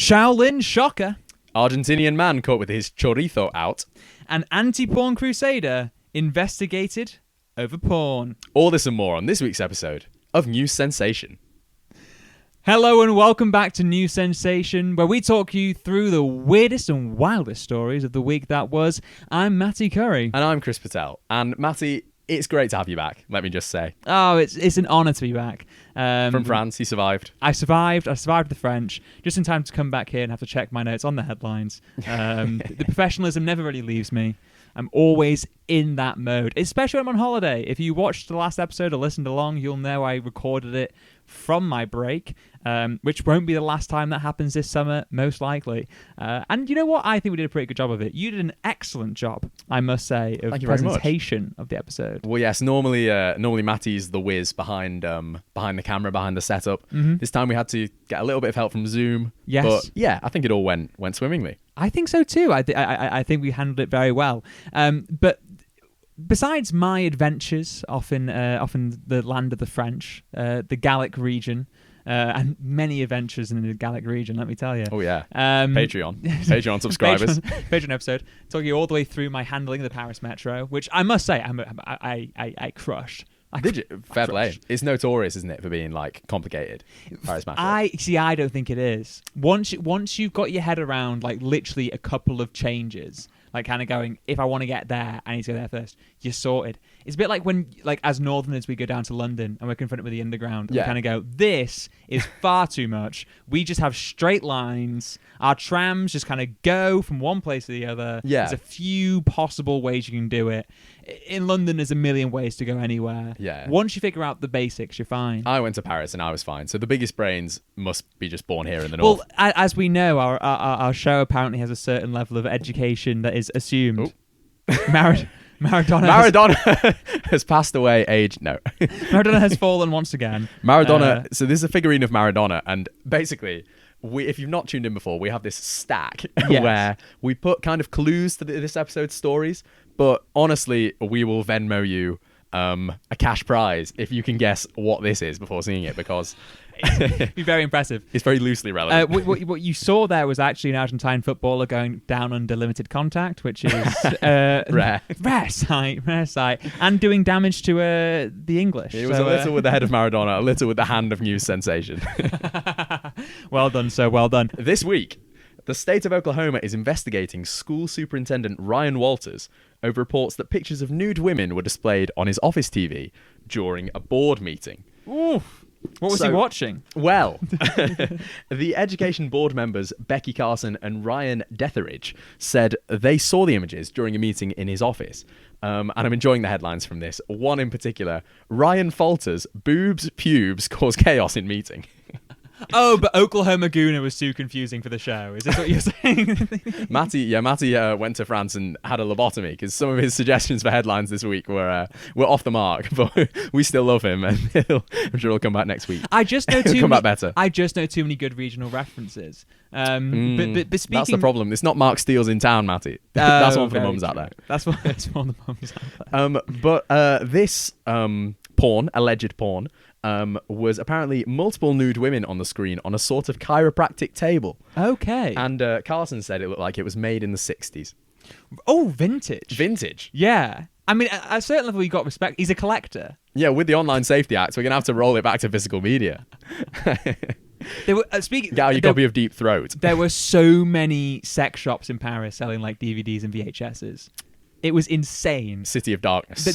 Shaolin Shocker. Argentinian man caught with his chorizo out. An anti-porn crusader investigated over porn. All this and more on this week's episode of New Sensation. Hello and welcome back to New Sensation, where we talk you through the weirdest and wildest stories of the week that was. I'm Matty Curry. And I'm Chris Patel. And Matty, it's great to have you back, let me just say. Oh, it's an honour to be back. From France, he survived. I survived the French, just in time to come back here and have to check my notes on the headlines. The professionalism never really leaves me. I'm always in that mode, especially when I'm on holiday. If you watched the last episode or listened along, you'll know I recorded it from my break, which won't be the last time that happens this summer, most likely. And you know what? I think we did a pretty good job of it. You did an excellent job, I must say, of presentation of the episode. Well, yes, normally Matty's the whiz behind the camera, behind the setup. Mm-hmm. This time we had to get a little bit of help from Zoom. Yes. But yeah, I think it all went swimmingly. I think so too. I think we handled it very well. But besides my adventures off in the land of the French, the Gallic region, and many adventures in the Gallic region, let me tell you. Oh yeah. Patreon subscribers. Patreon episode talking all the way through my handling of the Paris Metro, which I must say I crushed. Did you? Fair play. It's notorious, isn't it, for being like complicated. Paris Metro. I don't think it is. Once you've got your head around like literally a couple of changes, like kind of going, if I want to get there, I need to go there first. You're sorted. It's a bit like when, like, as Northerners, we go down to London and we're confronted with the Underground. And we kind of go, this is far too much. We just have straight lines. Our trams just kind of go from one place to the other. Yeah. There's a few possible ways you can do it. In London, there's a million ways to go anywhere. Yeah. Once you figure out the basics, you're fine. I went to Paris and I was fine. So the biggest brains must be just born here in the north. Well, as we know, our show apparently has a certain level of education that is assumed. Maradona has passed away, aged no. Maradona has fallen once again. Maradona. So this is a figurine of Maradona, and basically, if you've not tuned in before, we have this stack where we put kind of clues to this episode's stories. But honestly, we will Venmo you a cash prize if you can guess what this is before seeing it, because it'd be very impressive. It's very loosely relevant. What you saw there was actually an Argentine footballer going down under limited contact, which is rare sight, and doing damage to the English. It was a little with the head of Maradona, a little with the hand of New Sensation. Well done, sir. Well done. This week, the state of Oklahoma is investigating school superintendent Ryan Walters over reports that pictures of nude women were displayed on his office TV during a board meeting. Oof. What was he watching? Well, the education board members Becky Carson and Ryan Detheridge said they saw the images during a meeting in his office. And I'm enjoying the headlines from this. One in particular, Ryan falters, boobs, pubes cause chaos in meeting. Oh, but Oklahoma Gooner was too confusing for the show. Is this what you're saying? Matty went to France and had a lobotomy because some of his suggestions for headlines this week were off the mark. But we still love him, and I'm sure he'll come back next week. I just know better. I just know too many good regional references. But speaking, that's the problem. It's not Mark Steele's in town, Matty. That's one for the mums out there. That's one of the mums out there. But this alleged porn. Was apparently multiple nude women on the screen on a sort of chiropractic table. Okay. And Carson said it looked like it was made in the 60s. Oh, vintage. Vintage. Yeah. I mean, at a certain level, you got respect. He's a collector. Yeah, with the Online Safety Act, we're going to have to roll it back to physical media. There were, get out your copy of Deep Throat. There were so many sex shops in Paris selling like DVDs and VHSs. It was insane. City of Darkness.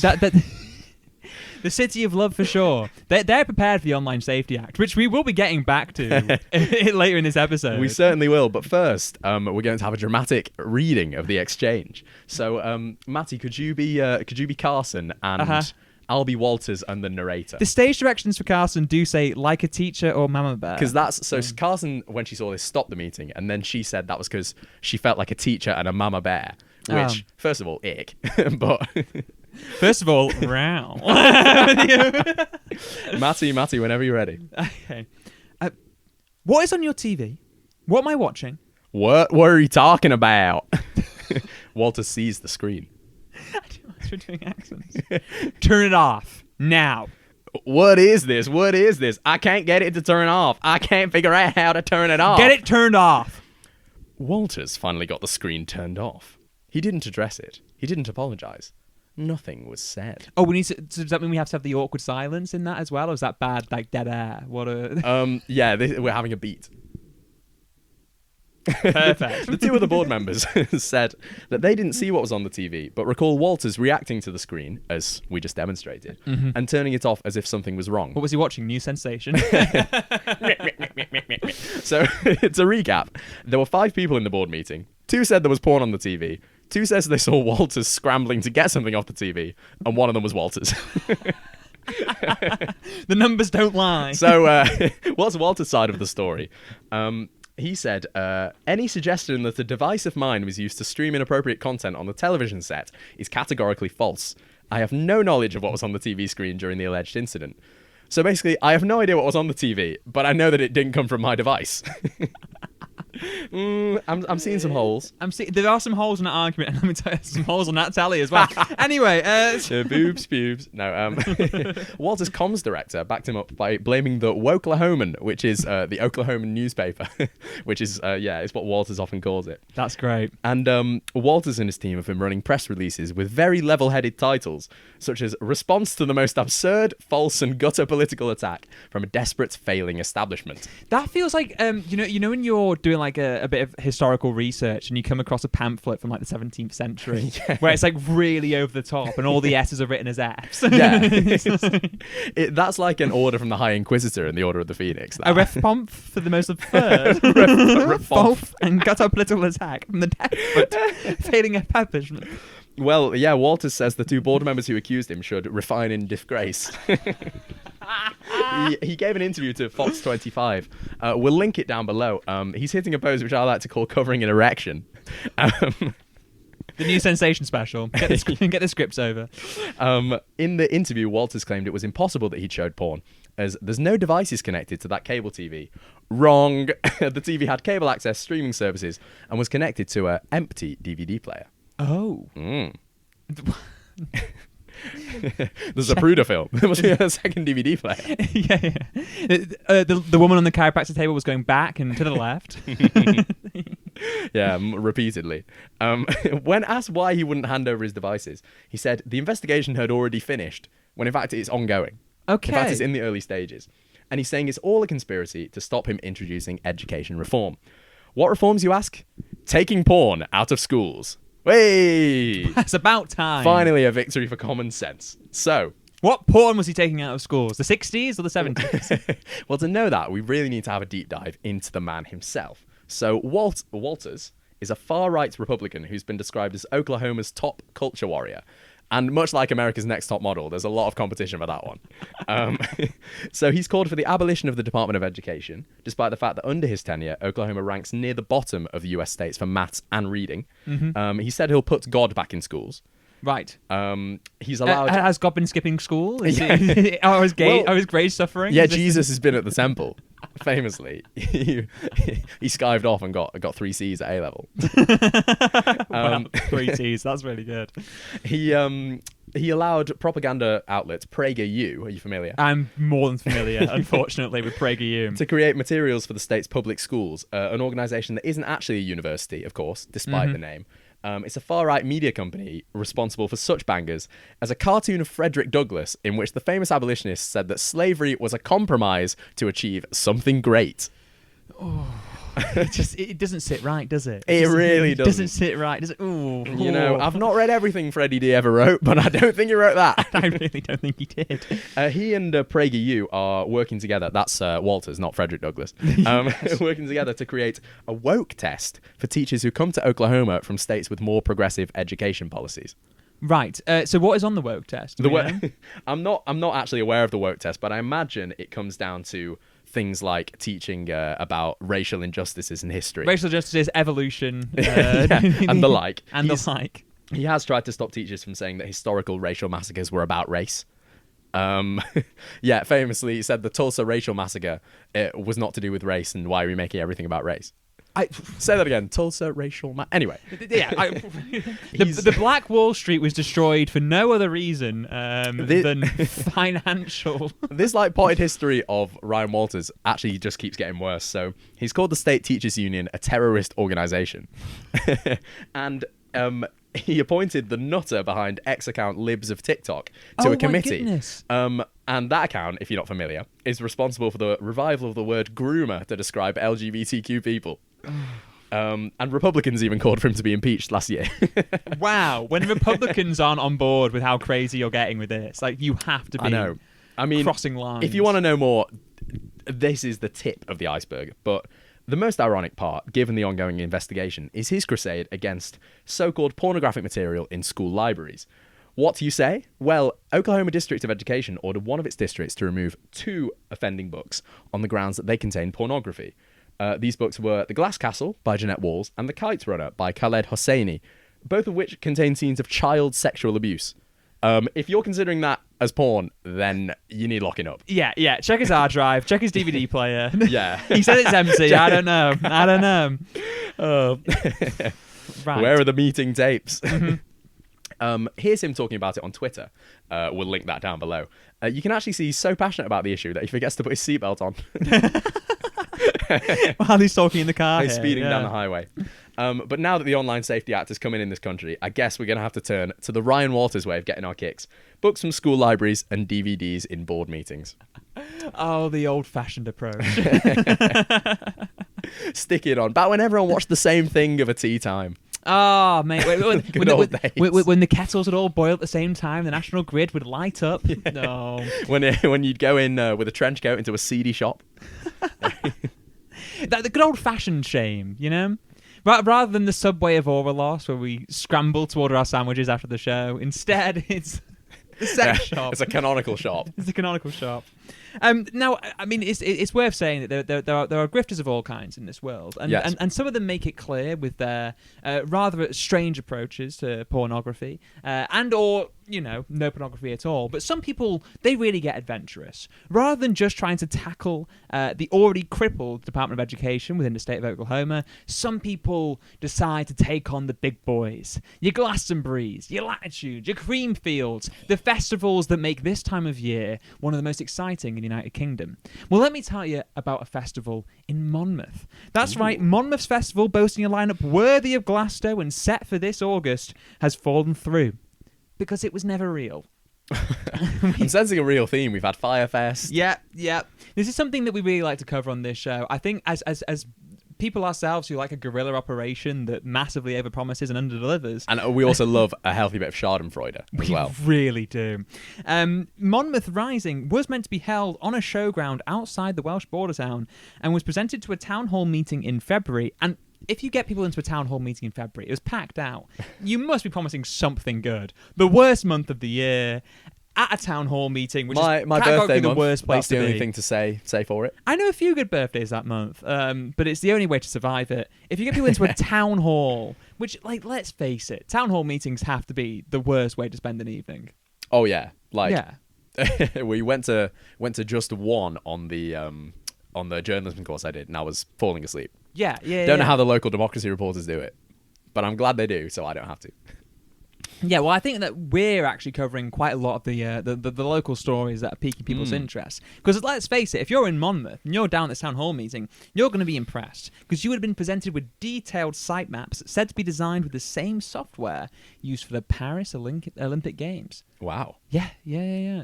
The City of Love for sure. They're prepared for the Online Safety Act, which we will be getting back to later in this episode. We certainly will. But first, we're going to have a dramatic reading of the exchange. So, Matty, could you be Carson and I'll be Walters and the narrator? The stage directions for Carson do say like a teacher or mama bear. Because that's so. Carson, when she saw this, stopped the meeting, and then she said that was because she felt like a teacher and a mama bear. Which, first of all, ick. But first of all, row. Matty, whenever you're ready. Okay. What is on your TV? What am I watching? What are you talking about? Walter sees the screen. I don't know if we're doing accents. Turn it off now. What is this? I can't get it to turn off. I can't figure out how to turn it off. Get it turned off. Walters finally got the screen turned off. He didn't address it. He didn't apologise. Nothing was said. Oh, we need to. So does that mean we have to have the awkward silence in that as well, or is that bad, like dead air? What a. Yeah, we're having a beat. Perfect. The two other board members said that they didn't see what was on the TV, but recall Walters reacting to the screen, as we just demonstrated, and turning it off as if something was wrong. What was he watching? New Sensation? So, to recap, there were 5 people in the board meeting. 2 said there was porn on the TV. 2 says they saw Walters scrambling to get something off the TV, and 1 of them was Walters. The numbers don't lie. So, what's Walter's side of the story? He said, any suggestion that a device of mine was used to stream inappropriate content on the television set is categorically false. I have no knowledge of what was on the TV screen during the alleged incident. So basically, I have no idea what was on the TV, but I know that it didn't come from my device. I'm seeing some holes. There are some holes in that argument, and let me tell you, some holes on that tally as well. Anyway, boobs. No, Walter's comms director backed him up by blaming the Woklahoman, which is the Oklahoman newspaper, which is is what Walters often calls it. That's great. And Walters and his team have been running press releases with very level-headed titles, such as "Response to the most absurd, false, and gutter political attack from a desperate, failing establishment." That feels like you know when you're doing like a bit of historical research and you come across a pamphlet from like the 17th century where it's like really over the top and all the S's are written as F's. Yeah. That's like an order from the High Inquisitor in the Order of the Phoenix. A ref-pomp for the most absurd, false, and gutter political attack from the desperate, failing establishment. Well, yeah, Walters says the 2 board members who accused him should refine in disgrace. He gave an interview to Fox 25. We'll link it down below. He's hitting a pose which I like to call covering an erection. The new Sensation special. Get the scripts over. In the interview, Walters claimed it was impossible that he'd showed porn, as there's no devices connected to that cable TV. Wrong. The TV had cable access, streaming services, and was connected to an empty DVD player. Oh. There's a Pruder film. There must be a second DVD player. Yeah. The woman on the chiropractor table was going back and to the left. Yeah, repeatedly. When asked why he wouldn't hand over his devices, he said the investigation had already finished, when in fact it's ongoing. Okay. In fact, it's in the early stages. And he's saying it's all a conspiracy to stop him introducing education reform. What reforms, you ask? Taking porn out of schools. Hey! It's about time. Finally, a victory for common sense. So, what porn was he taking out of schools? The 60s or the 70s? Well, to know that, we really need to have a deep dive into the man himself. So, Walters is a far-right Republican who's been described as Oklahoma's top culture warrior. And much like America's Next Top Model, there's a lot of competition for that one. So he's called for the abolition of the Department of Education, despite the fact that under his tenure, Oklahoma ranks near the bottom of the US states for maths and reading. He said he'll put God back in schools. Right. He's allowed... Has God been skipping school? Are his grades suffering? Yeah, Jesus has been at the temple, famously. He skived off and got 3 C's at A-level. Wow, 3 C's, that's really good. He allowed propaganda outlets, PragerU, are you familiar? I'm more than familiar, unfortunately, with PragerU. To create materials for the state's public schools, an organisation that isn't actually a university, of course, despite the name. It's a far-right media company responsible for such bangers as a cartoon of Frederick Douglass in which the famous abolitionist said that slavery was a compromise to achieve something great. Oh, it doesn't sit right, does it? It really doesn't. It doesn't sit right, does it? Ooh. You know, I've not read everything Freddie D ever wrote, but I don't think he wrote that. I really don't think he did. He and PragerU are working together. That's Walters, not Frederick Douglass. Working together to create a woke test for teachers who come to Oklahoma from states with more progressive education policies. Right. So what is on the woke test? I'm not actually aware of the woke test, but I imagine it comes down to things like teaching about racial injustices in history. Racial injustices, evolution. And the like. He has tried to stop teachers from saying that historical racial massacres were about race. Famously he said the Tulsa racial massacre was not to do with race, and why are we making everything about race? Say that again. Tulsa racial anyway. Yeah, the Black Wall Street was destroyed for no other reason than financial. This potted history of Ryan Walters actually just keeps getting worse. So he's called the State Teachers Union a terrorist organization, and he appointed the nutter behind X account Libs of TikTok to a committee. And that account, if you're not familiar, is responsible for the revival of the word groomer to describe LGBTQ people. And Republicans even called for him to be impeached last year. Wow. When Republicans aren't on board with how crazy you're getting with this, you have to be crossing lines. If you want to know more, this is the tip of the iceberg. But the most ironic part, given the ongoing investigation, is his crusade against so-called pornographic material in school libraries. What do you say? Well, Oklahoma District of Education ordered one of its districts to remove 2 offending books on the grounds that they contained pornography. These books were The Glass Castle by Jeanette Walls and The Kite Runner by Khaled Hosseini, both of which contain scenes of child sexual abuse. If you're considering that as porn, then you need locking up. Yeah. Check his hard drive. Check his DVD player. Yeah. He said it's empty. I don't know. Right. Where are the meeting tapes? Here's him talking about it on Twitter. We'll link that down below. You can actually see he's so passionate about the issue that he forgets to put his seatbelt on. While he's talking in the car. He's speeding down the highway. But now that the Online Safety Act has come in this country, I guess we're going to have to turn to the Ryan Walters way of getting our kicks. Books from school libraries and DVDs in board meetings. Oh, the old-fashioned approach. Stick it on. Back when everyone watched the same thing of a tea time. Oh, mate. When When the kettles would all boil at the same time, the national grid would light up. Yeah. No. When you'd go in with a trench coat into a seedy shop. The good old-fashioned shame, you know? Rather than the subway of Orvelos, where we scramble to order our sandwiches after the show, instead it's the sex shop. It's a canonical shop. It's a canonical shop. Now, I mean, it's worth saying that there are grifters of all kinds in this world, and, yes. and some of them make it clear with their rather strange approaches to pornography, or no pornography at all. But some people, they really get adventurous. Rather than just trying to tackle the already crippled Department of Education within the state of Oklahoma, some people decide to take on the big boys. Your Glastonburys, your Latitudes, your Creamfields, the festivals that make this time of year one of the most exciting in the United Kingdom. Well, let me tell you about a festival in Monmouth. That's right, Monmouth's festival, boasting a lineup worthy of Glasgow and set for this August, has fallen through because it was never real. I'm sensing a real theme. We've had Firefest. Yeah. This is something that we really like to cover on this show. I think as people ourselves who like a guerrilla operation that massively overpromises and underdelivers. And we also love a healthy bit of Schadenfreude as well. We really do. Monmouth Rising was meant to be held on a showground outside the Welsh border town and was presented to a town hall meeting in February. And if you get people into a town hall meeting in February, it was packed out. You must be promising something good. The worst month of the year. At a town hall meeting, which my is birthday the month, worst place that's to the only be. thing to say for it. I know a few good birthdays that month, but it's the only way to survive it. If you get people into a town hall, which, let's face it, town hall meetings have to be the worst way to spend an evening. Oh yeah, we went to just one on the journalism course I did, and I was falling asleep. Yeah. Don't know how the local democracy reporters do it, but I'm glad they do, so I don't have to. Yeah, well, I think that we're actually covering quite a lot of the local stories that are piquing people's interest. Because let's face it, if you're in Monmouth and you're down at this town hall meeting, you're going to be impressed because you would have been presented with detailed site maps said to be designed with the same software used for the Paris Olympic Games. Wow. Yeah.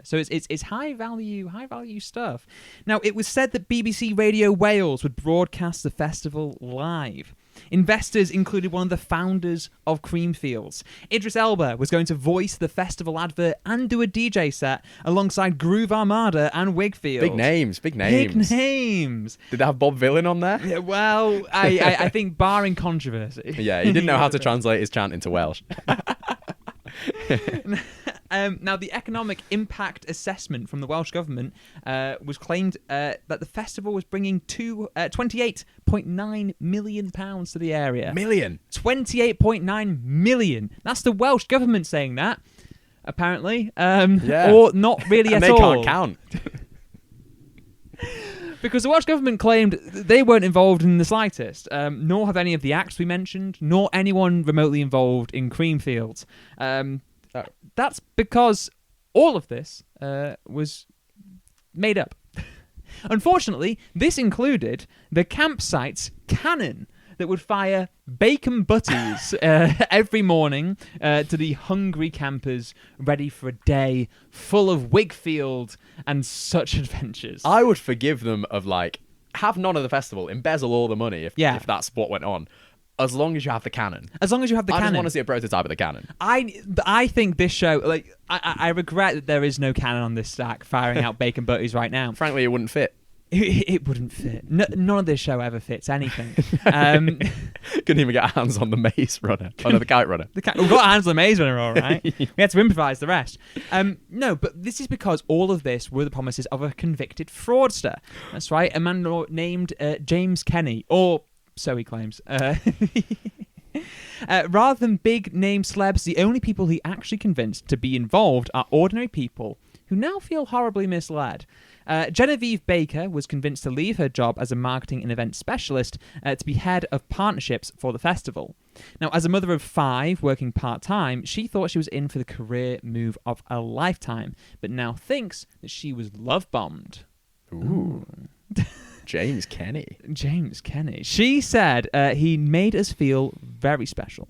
So it's high value stuff. Now, it was said that BBC Radio Wales would broadcast the festival live. Investors included one of the founders of Creamfields. Idris Elba was going to voice the festival advert and do a DJ set alongside Groove Armada and Wigfield. Big names. Big names. Did they have Bob Villain on there? Yeah, well, I think barring controversy. Yeah, he didn't know how to translate his chant into Welsh. Now, the economic impact assessment from the Welsh government was claimed that the festival was bringing £28.9 million to the area. Million? 28.9 million. That's the Welsh government saying that, apparently. Yeah. Or not really and at they all. Can't count. Because the Welsh government claimed they weren't involved in the slightest, nor have any of the acts we mentioned, nor anyone remotely involved in Creamfields. That's because all of this was made up. Unfortunately, this included the campsite's cannon that would fire bacon butties every morning to the hungry campers ready for a day full of Wigfield and such adventures. I would forgive them of have none of the festival, embezzle all the money if that's what went on. As long as you have the cannon. As long as you have the cannon. I just want to see a prototype of the cannon. I think this show, I regret that there is no cannon on this stack firing out bacon butties right now. Frankly, it wouldn't fit. It wouldn't fit. None of this show ever fits anything. Couldn't even get hands on the maze runner. Oh, no, the kite runner. We got hands on the maze runner, all right. We had to improvise the rest. No, but this is because all of this were the promises of a convicted fraudster. That's right, a man named James Kenny, or so he claims. Rather than big-name celebs, the only people he actually convinced to be involved are ordinary people who now feel horribly misled. Genevieve Baker was convinced to leave her job as a marketing and event specialist to be head of partnerships for the festival. Now, as a mother of 5 working part-time, she thought she was in for the career move of a lifetime, but now thinks that she was love-bombed. Ooh. James Kenny. James Kenny. She said he made us feel very special,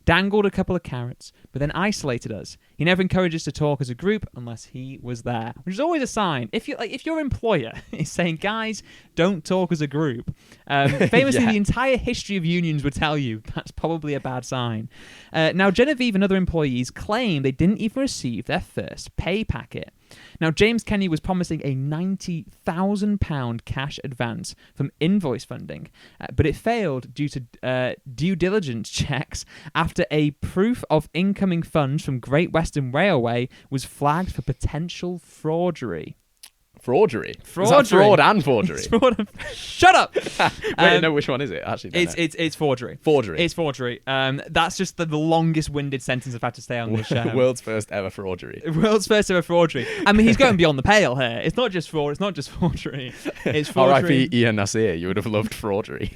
dangled a couple of carrots, but then isolated us. He never encouraged us to talk as a group unless he was there, which is always a sign. If your employer is saying, guys, don't talk as a group, famously the entire history of unions would tell you that's probably a bad sign. Now, Genevieve and other employees claim they didn't even receive their first pay packet. Now, James Kenny was promising a £90,000 cash advance from invoice funding, but it failed due to due diligence checks after a proof of incoming funds from Great Western Railway was flagged for potential fraudery. Fraudery? Is that fraud and forgery? Shut up! Wait, no, which one is it? Actually, it's forgery. Forgery. It's forgery. That's just the longest-winded sentence I've had to say on this show. World's first ever forgery. World's first ever forgery. I mean, he's going beyond the pale here. It's not just fraud. It's not just forgery. It's forgery. R.I.P. Ian Nasir. You would have loved fraudery.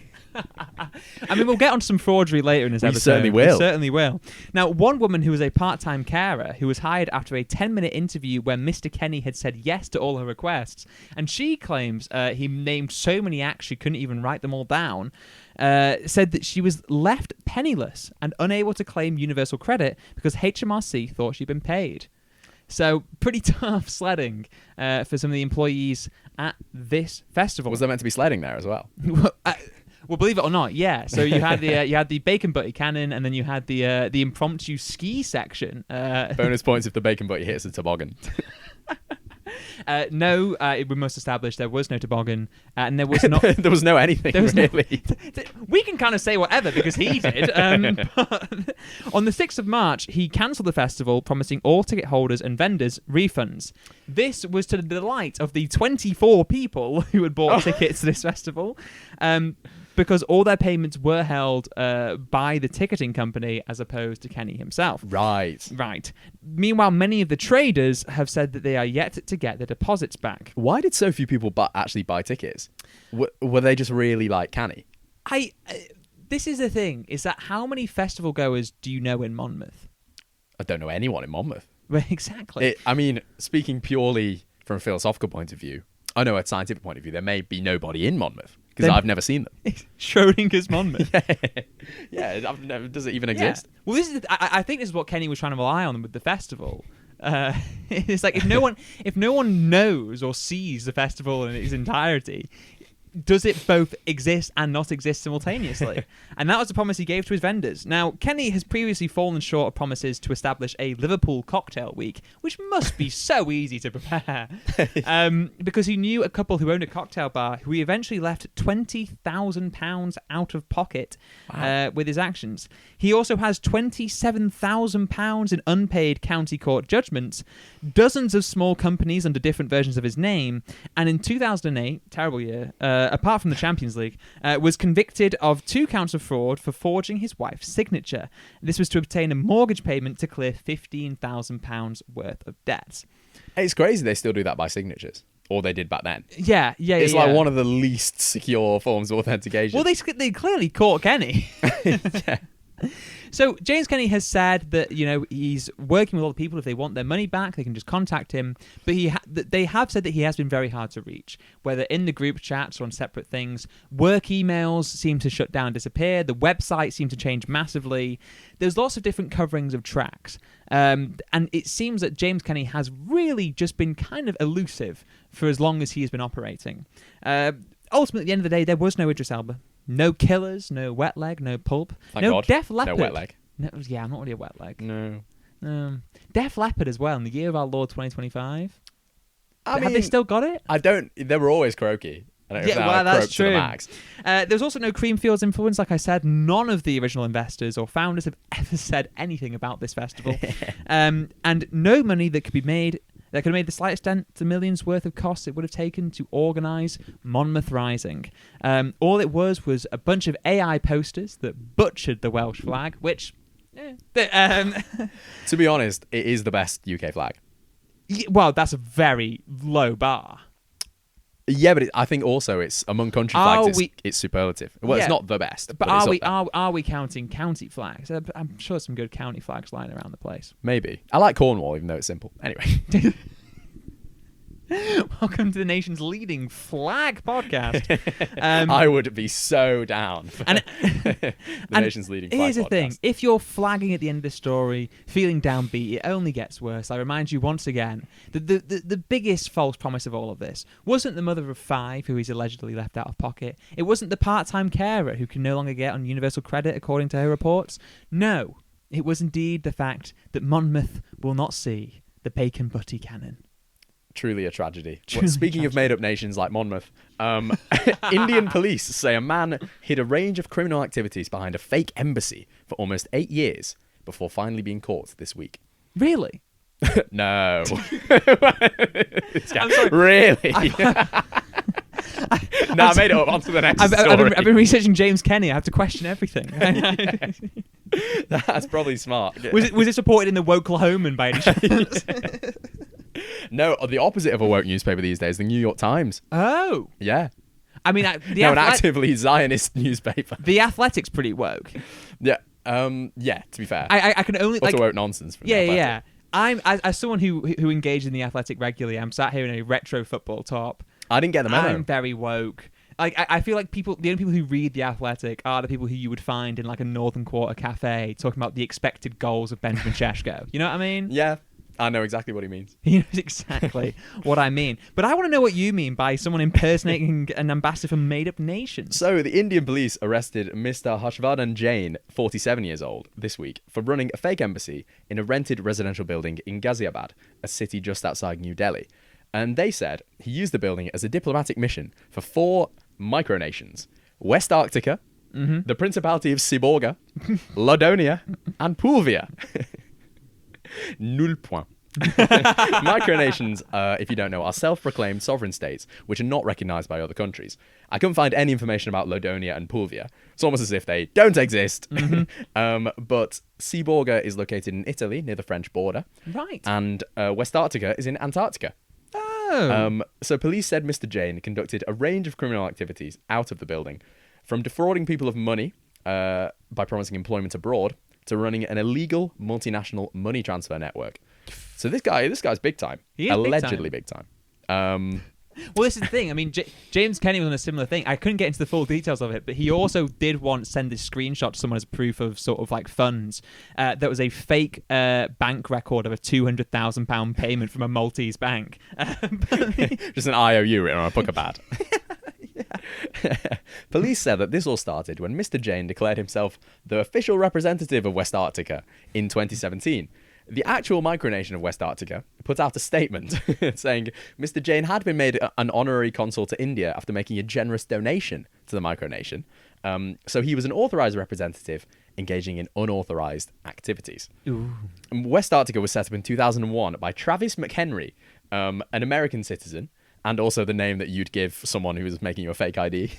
I mean, we'll get on some fraudery later in this episode. We certainly will. Now, one woman who was a part-time carer who was hired after a 10-minute interview where Mr. Kenny had said yes to all her requests, and she claims he named so many acts she couldn't even write them all down, said that she was left penniless and unable to claim universal credit because HMRC thought she'd been paid. So, pretty tough sledding for some of the employees at this festival. Was there meant to be sledding there as well? Well, believe it or not, yeah. So you had the bacon butty cannon, and then you had the impromptu ski section. Bonus points if the bacon butty hits a toboggan. No, we must establish there was no toboggan, and there was not. There was no anything really. We can kind of say whatever because he did. But on the 6th of March, he cancelled the festival, promising all ticket holders and vendors refunds. This was to the delight of the 24 people who had bought tickets to this festival. Because all their payments were held by the ticketing company as opposed to Kenny himself. Right. Meanwhile, many of the traders have said that they are yet to get their deposits back. Why did so few people actually buy tickets? Were they just really canny? This is the thing, is that how many festival goers do you know in Monmouth? I don't know anyone in Monmouth. Well, exactly. I mean, speaking purely from a philosophical point of view, I know a scientific point of view, there may be nobody in Monmouth. Because I've never seen them. Schrodinger's Monmouth. Does it even exist? Yeah. Well, I think this is what Kenny was trying to rely on with the festival. It's like if no one knows or sees the festival in its entirety, does it both exist and not exist simultaneously? And that was the promise he gave to his vendors. Now, Kenny has previously fallen short of promises to establish a Liverpool cocktail week, which must be so easy to prepare, because he knew a couple who owned a cocktail bar who he eventually left £20,000 out of pocket with his actions. He also has £27,000 in unpaid county court judgments, dozens of small companies under different versions of his name, and in 2008, terrible year, apart from the Champions League, was convicted of 2 counts of fraud for forging his wife's signature. This was to obtain a mortgage payment to clear £15,000 worth of debts. It's crazy they still do that by signatures. or they did back then. Yeah. It's like one of the least secure forms of authentication. Well, they clearly caught Kenny. Yeah. So James Kenny has said that he's working with all the people. If they want their money back, they can just contact him. But they have said that he has been very hard to reach, whether in the group chats or on separate things. Work emails seem to shut down, disappear. The website seemed to change massively. There's lots of different coverings of tracks, and it seems that James Kenny has really just been kind of elusive for as long as he has been operating. Ultimately, at the end of the day, there was no Idris Elba. No Killers, no Wet Leg, no Pulp, Thank no God. Def Leppard. No Wet Leg. No, yeah, I'm not really a Wet Leg. No. Def Leppard as well, in the year of our Lord 2025. I mean, have they still got it? They were always croaky. I don't know if that's true. To the max. There's also no Creamfields influence, like I said. None of the original investors or founders have ever said anything about this festival. And no money that could be made. That could have made the slightest dent to millions worth of costs it would have taken to organise Monmouth Rising. All it was a bunch of AI posters that butchered the Welsh flag, which... To be honest, it is the best UK flag. Well, that's a very low bar. Yeah, but I think also it's among country flags. It's superlative. Well, it's not the best. But are we counting county flags? I'm sure some good county flags lying around the place. Maybe. I like Cornwall, even though it's simple. Anyway. Welcome to the nation's leading flag podcast. I would be so down for the nation's leading flag podcast. Here's the thing. If you're flagging at the end of the story, feeling downbeat, it only gets worse. I remind you once again that the biggest false promise of all of this wasn't the mother of 5 who he's allegedly left out of pocket. It wasn't the part-time carer who can no longer get on universal credit, according to her reports. No, it was indeed the fact that Monmouth will not see the bacon butty cannon. Truly a tragedy. Speaking of made-up nations like Monmouth, Indian police say a man hid a range of criminal activities behind a fake embassy for almost 8 years before finally being caught this week. Really? No. I'm sorry. Really? I made it up. On to the next story. I've been researching James Kenny. I have to question everything. That's probably smart. Was it supported in the Woklahoman by any chance? No, the opposite of a woke newspaper these days, the New York Times. Oh. Yeah. I mean, an actively Zionist newspaper. The Athletic's pretty woke. Yeah. Yeah, to be fair. I can only... Utter woke nonsense from the Athletic. Yeah. As someone who engaged in the Athletic regularly, I'm sat here in a retro football top. I didn't get the memo. I'm very woke. I feel like the only people who read The Athletic are the people who you would find in like a Northern Quarter cafe talking about the expected goals of Benjamin Sheshko. You know what I mean? Yeah. I know exactly what he means. He knows exactly what I mean. But I want to know what you mean by someone impersonating an ambassador from made-up nations. So, the Indian police arrested Mr. Harshvardhan Jain, 47 years old, this week for running a fake embassy in a rented residential building in Ghaziabad, a city just outside New Delhi. And they said he used the building as a diplomatic mission for 4 micronations: West Arctica, the Principality of Siborga, Ladonia, and Pulvia. Nul point. Micronations, if you don't know, are self-proclaimed sovereign states which are not recognised by other countries. I couldn't find any information about Ladonia and Pulvia. It's almost as if they don't exist. But Seaborga is located in Italy, near the French border. Right. And West Arctica is in Antarctica. Oh. So police said Mr. Jain conducted a range of criminal activities out of the building, from defrauding people of money by promising employment abroad, to running an illegal multinational money transfer network. So this guy's big time. He is allegedly big time. Well, this is the thing. I mean, James Kenny was on a similar thing. I couldn't get into the full details of it, but he also did once send this screenshot to someone as proof of sort of like funds. That was a fake bank record of a £200,000 payment from a Maltese bank. Just an IOU written on a pucker pad. Police said that this all started when Mr. Jain declared himself the official representative of West Arctica in 2017. The actual micronation of West Arctica put out a statement saying Mr. Jain had been made an honorary consul to India after making a generous donation to the micronation. So he was an authorized representative engaging in unauthorized activities. Ooh. West Arctica was set up in 2001 by Travis McHenry, an American citizen, and also the name that you'd give someone who was making you a fake ID,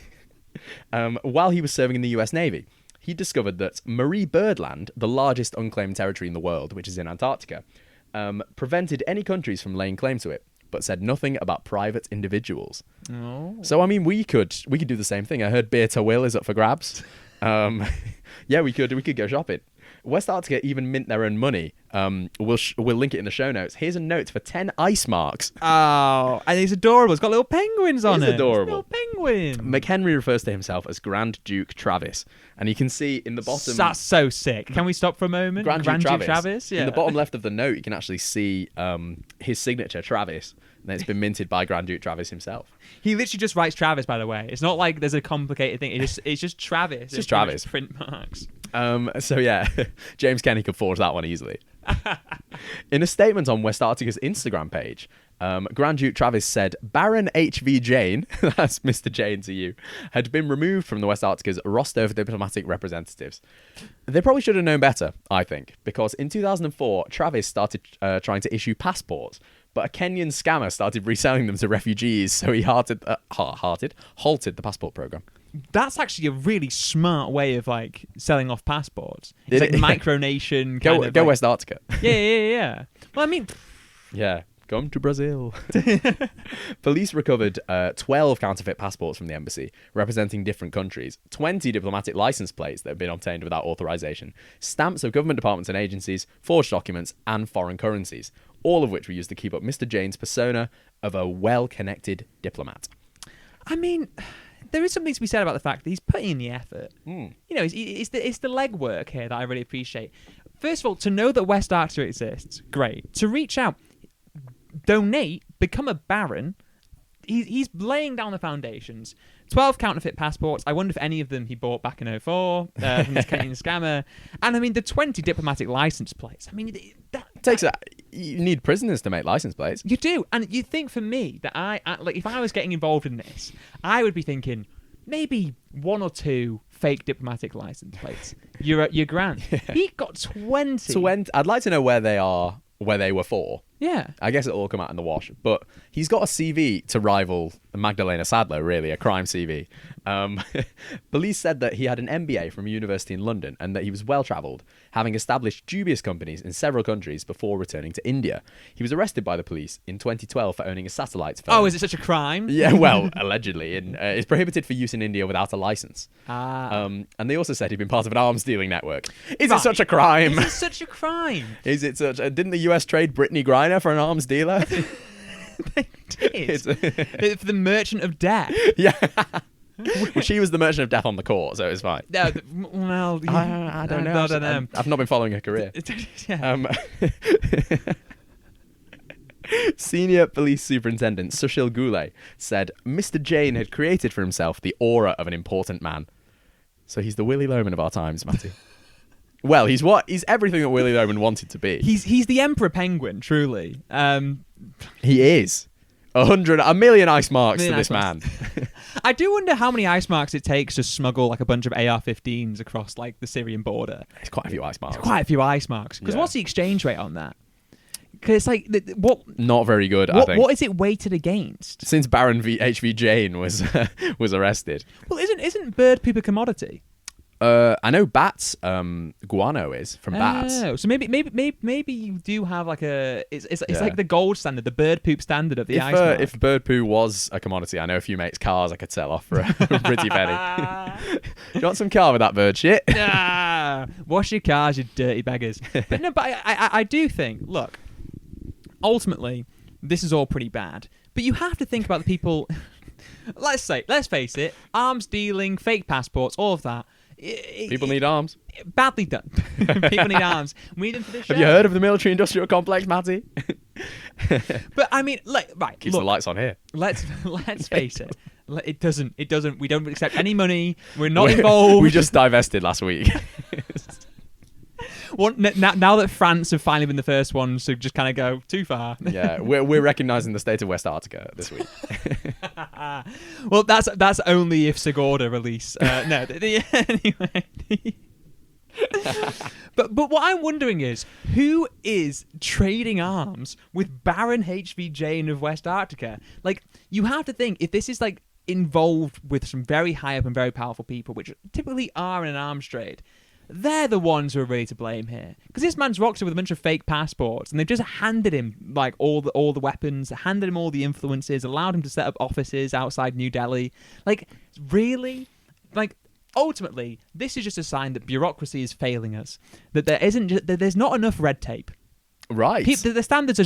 while he was serving in the US Navy. He discovered that Marie Byrd Land, the largest unclaimed territory in the world, which is in Antarctica, prevented any countries from laying claim to it, but said nothing about private individuals. Oh. So I mean, we could do the same thing. I heard beer to will is up for grabs. Yeah, we could go shopping. West Arctica even mint their own money. We'll link it in the show notes. Here's a note for 10 ice marks. Oh, and it's adorable. It's got little penguins on it. It's adorable. It's little penguin. McHenry refers to himself as Grand Duke Travis, and you can see in the bottom. That's so sick. Can we stop for a moment? Grand Duke Travis. Yeah. In the bottom left of the note, you can actually see his signature, Travis. And it's been minted by Grand Duke Travis himself. He literally just writes Travis, by the way. It's not like there's a complicated thing. It's just Travis. It's just Travis. Print marks. So yeah, James Kenny could forge that one easily. In a statement on West Arctica's Instagram page, Grand Duke Travis said Baron H.V. Jane, that's Mr. Jane to you, had been removed from the West Arctica's roster of diplomatic representatives. They probably should have known better, I think, because in 2004, Travis started trying to issue passports, but a Kenyan scammer started reselling them to refugees, so he halted the passport program. That's actually a really smart way of like selling off passports. It's like micronation kind of. Go like, West Arctica. Yeah. Well, I mean, yeah. Come to Brazil. Police recovered 12 counterfeit passports from the embassy, representing different countries, 20 diplomatic license plates that had been obtained without authorization, stamps of government departments and agencies, forged documents, and foreign currencies, all of which were used to keep up Mr. Jane's persona of a well-connected diplomat. I mean, there is something to be said about the fact that he's putting in the effort. Mm. You know, it's the legwork here that I really appreciate. First of all, to know that West Arctica exists, great. To reach out, donate, become a baron. He's laying down the foundations. 12 counterfeit passports. I wonder if any of them he bought back in 2004 from this Kenyan scammer. And I mean, the 20 diplomatic license plates. I mean, that takes that. You need prisoners to make license plates. You do. And you think for me that I like if I was getting involved in this, I would be thinking maybe 1 or 2 fake diplomatic license plates. You're grand. Yeah. He got 20. 20. I'd like to know where they are, where they were for. Yeah. I guess it'll all come out in the wash. But he's got a CV to rival Magdalena Sadler, really, a crime CV. Police said that he had an MBA from a university in London and that he was well-travelled, having established dubious companies in several countries before returning to India. He was arrested by the police in 2012 for owning a satellite phone. Oh, is it such a crime? Yeah, well, allegedly. It's prohibited for use in India without a licence. And they also said he'd been part of an arms dealing network. Is it such a crime? Is it such a crime? Is it such? Didn't the US trade Brittany Griner for an arms dealer? They did. For the merchant of death. Yeah. Well, she was the merchant of death on the court, so it was fine. No, well, I don't know. I don't know. I've not been following her career. Yeah. Senior Police Superintendent Sushil Gulay said Mr. Jane had created for himself the aura of an important man. So he's the Willy Loman of our times, Matty. Well, he's everything that Willy Loman wanted to be. He's the Emperor Penguin, truly. He is. 1,000,000 ice marks to this man. I do wonder how many ice marks it takes to smuggle like a bunch of AR-15s across like the Syrian border. It's quite a few ice marks. Because what's the exchange rate on that? Because like what? Not very good. I think. What is it weighted against? Since Baron H.V. Jane was arrested. Well, isn't bird poop a commodity? I know bats. Guano is from bats. Oh, so maybe you do have like it's like the gold standard, the bird poop standard of the ice mark. If bird poo was a commodity, I know a few mates' cars I could sell off for a pretty penny. You want some car with that bird shit? Wash your cars, you dirty beggars. But no, but I do think, look, ultimately, this is all pretty bad. But you have to think about the people. Let's face it, arms dealing, fake passports, all of that. People need arms. Badly done. People need arms. We need them for this show. Have you heard of the military-industrial complex, Matty? But I mean, right. Keeps the lights on here. Let's face it. It doesn't. We don't accept any money. We're not involved. We just divested last week. Well, now that France have finally been the first ones to just kind of go too far. Yeah, we're recognising the state of West Arctica this week. Well, that's only if Segorda release. No, anyway. But what I'm wondering is, who is trading arms with Baron H.V. Jane of West Arctica? Like, you have to think, if this is like involved with some very high up and very powerful people, which typically are in an arms trade, they're the ones who are really to blame here. Because this man's rocked up with a bunch of fake passports, and they've just handed him like all the weapons, handed him all the influences, allowed him to set up offices outside New Delhi. Like, really? Like, ultimately, this is just a sign that bureaucracy is failing us. That there's not enough red tape. Right. The standards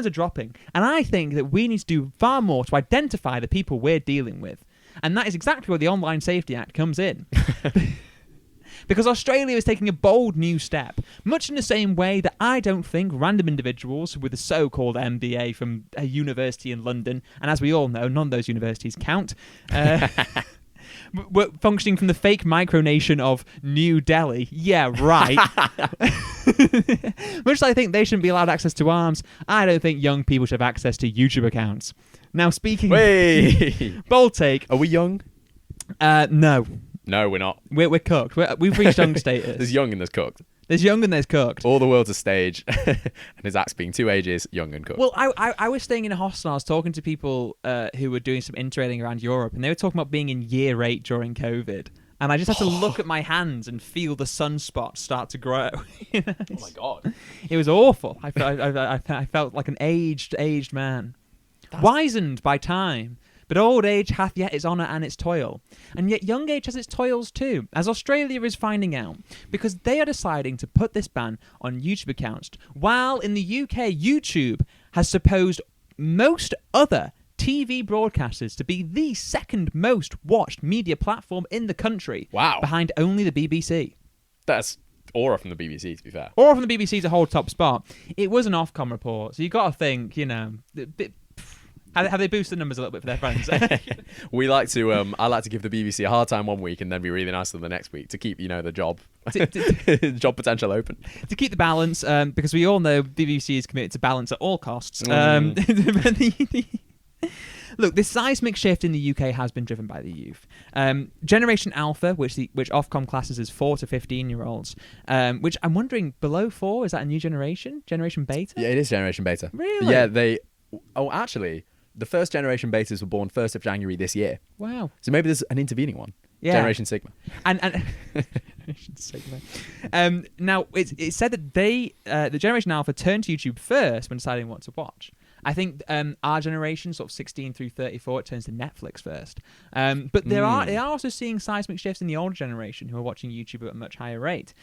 are dropping, and I think that we need to do far more to identify the people we're dealing with, and that is exactly where the Online Safety Act comes in. Because Australia is taking a bold new step, much in the same way that I don't think random individuals with a so-called MBA from a university in London, and as we all know, none of those universities count, were functioning from the fake micronation of New Delhi. Yeah, right. Much like I think they shouldn't be allowed access to arms, I don't think young people should have access to YouTube accounts. Now, speaking... Wait! Bold take. Are we young? No. No, we're not. We're cooked. We've reached young status. There's young and there's cooked. There's young and there's cooked. All the world's a stage, and his acts being 2 ages, young and cooked. Well, I was staying in a hostel. I was talking to people who were doing some interrailing around Europe, and they were talking about being in year 8 during COVID. And I just had to look at my hands and feel the sunspots start to grow. You know? Oh my God. It was awful. I felt like an aged man. Wizened by time. But old age hath yet its honour and its toil. And yet young age has its toils too, as Australia is finding out, because they are deciding to put this ban on YouTube accounts, while in the UK, YouTube has supposed most other TV broadcasters to be the second most watched media platform in the country. Wow. Behind only the BBC. That's aura from the BBC, to be fair. Aura from the BBC to hold top spot. It was an Ofcom report, so you got to think, you know... Have they boosted the numbers a little bit for their friends? We like to. I like to give the BBC a hard time one week and then be really nice to them the next week to keep, the job, job potential open. To keep the balance, because we all know BBC is committed to balance at all costs. Look, this seismic shift in the UK has been driven by the youth. Generation Alpha, which Ofcom classes as 4 to 15-year-olds, which I'm wondering, below 4, is that a new generation? Generation Beta? Yeah, it is Generation Beta. Really? Yeah, actually... The first Generation Betas were born 1st of January this year. Wow. So maybe there's an intervening one. Yeah. Generation Sigma. And Generation Sigma. Now, it's said that the Generation Alpha turned to YouTube first when deciding what to watch. I think our generation, sort of 16 through 34, it turns to Netflix first. But they are also seeing seismic shifts in the older generation who are watching YouTube at a much higher rate.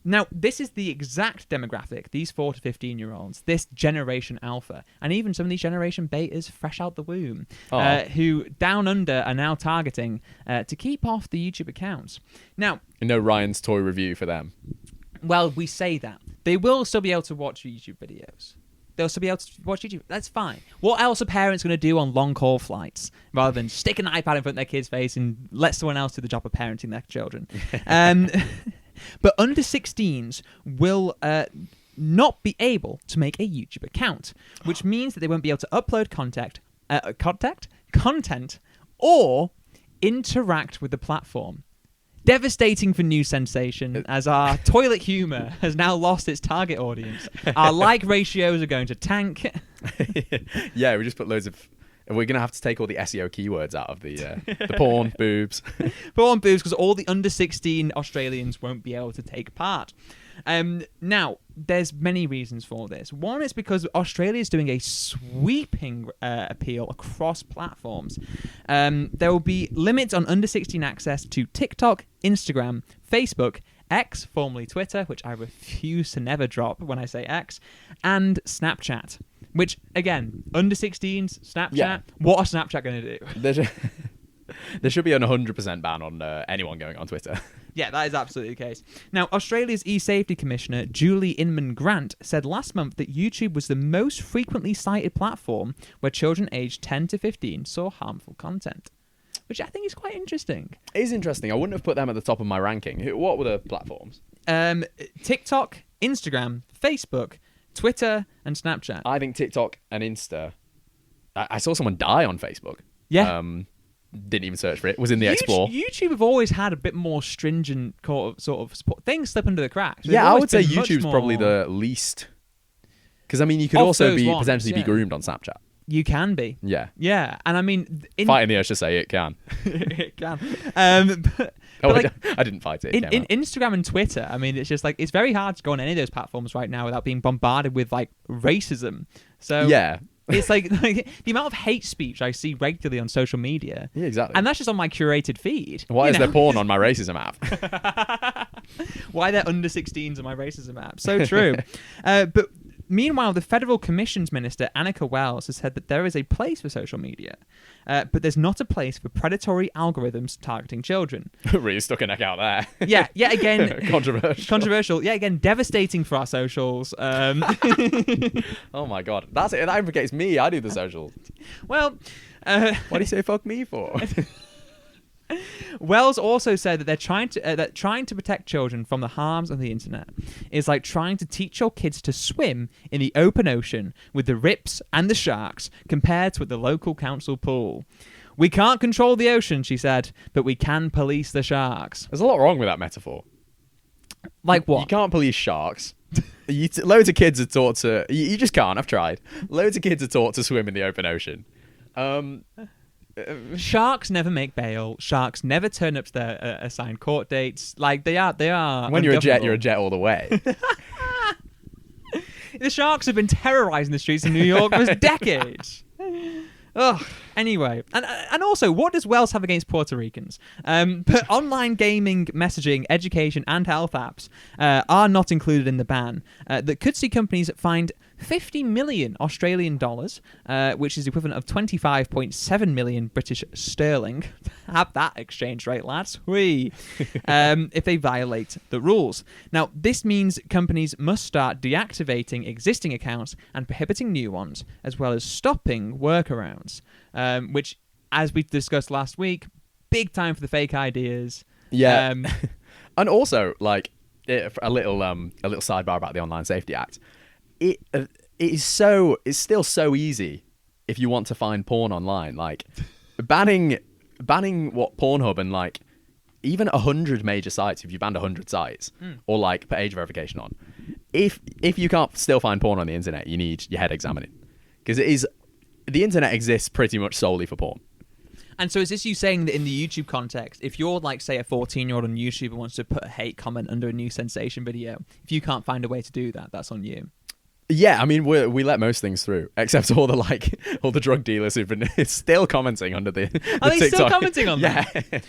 Now, this is the exact demographic, these 4 to 15-year-olds, this Generation Alpha, and even some of these Generation Betas fresh out the womb, who down under are now targeting to keep off the YouTube accounts. Now, no Ryan's toy review for them. Well, we say that. They will still be able to watch YouTube videos. They'll still be able to watch YouTube. That's fine. What else are parents going to do on long-haul flights rather than stick an iPad in front of their kid's face and let someone else do the job of parenting their children? But under 16s will not be able to make a YouTube account, which means that they won't be able to upload content or interact with the platform. Devastating for News Sensation, as our toilet humour has now lost its target audience. Our like ratios are going to tank. Yeah, we just put loads of... We're going to have to take all the SEO keywords out of the porn, boobs. Porn, boobs, because all the under 16 Australians won't be able to take part. Now, there's many reasons for this. One is because Australia is doing a sweeping appeal across platforms. There will be limits on under 16 access to TikTok, Instagram, Facebook, X, formerly Twitter, which I refuse to never drop when I say X, and Snapchat. Which, again, under 16s, Snapchat, yeah. What are Snapchat going to do? There should be an 100% ban on anyone going on Twitter. Yeah, that is absolutely the case. Now, Australia's e-safety commissioner, Julie Inman-Grant, said last month that YouTube was the most frequently cited platform where children aged 10 to 15 saw harmful content, which I think is quite interesting. It is interesting. I wouldn't have put them at the top of my ranking. What were the platforms? TikTok, Instagram, Facebook, Twitter, and Snapchat. I think TikTok and Insta. I saw someone die on Facebook. Yeah. Didn't even search for it. Was in the Explore. YouTube have always had a bit more stringent sort of support. Things slip under the cracks. Yeah, I would say YouTube's probably the least. Because, I mean, you could also potentially be groomed on Snapchat. You can be. Yeah. Yeah, and I mean... Fighting the urge to say it can. It can. I didn't fight it. In Instagram and Twitter, I mean, it's just like, it's very hard to go on any of those platforms right now without being bombarded with, like, racism. So yeah. It's like the amount of hate speech I see regularly on social media. Yeah, exactly. And that's just on my curated feed. Why is there porn on my racism app? Why they're under 16s on my racism app. So true. But meanwhile, the Federal Commissions Minister, Annika Wells, has said that there is a place for social media, but there's not a place for predatory algorithms targeting children. Really stuck a neck out there. Yeah, yet again... Controversial. Yet again, devastating for our socials. Oh my God. That's it. That implicates me. I do the socials. Well... Why do you say fuck me for? Wells also said that they're trying to protect children from the harms of the internet is like trying to teach your kids to swim in the open ocean with the rips and the sharks compared to the local council pool. We can't control the ocean, she said, but we can police the sharks. There's a lot wrong with that metaphor. Like what? You can't police sharks. Loads of kids are taught to... You just can't. I've tried. Loads of kids are taught to swim in the open ocean. Sharks never make bail. Sharks never turn up to their assigned court dates. Like they are. When you're a jet all the way. The sharks have been terrorizing the streets of New York for decades. Ugh. Anyway, and also, what does Wells have against Puerto Ricans? But online gaming, messaging, education, and health apps are not included in the ban. That could see companies fined 50 million Australian dollars, which is the equivalent of 25.7 million British sterling. Have that exchange rate, lads. Whee. If they violate the rules. Now, this means companies must start deactivating existing accounts and prohibiting new ones, as well as stopping workarounds. Which, as we discussed last week, big time for the fake ideas. Yeah. And also, like, a little sidebar about the Online Safety Act. It's still so easy if you want to find porn online. Like, banning what Pornhub and like even 100 major sites, if you banned 100 sites or like put age verification on, if you can't still find porn on the internet, you need your head examining, because the internet exists pretty much solely for porn. And so is this you saying that in the YouTube context, if you're like, say, a 14-year-old on YouTube who wants to put a hate comment under a new sensation video, if you can't find a way to do that, that's on you? Yeah, I mean, we let most things through, except all the drug dealers who've been still commenting under the Are they TikTok. still commenting on that? Yeah.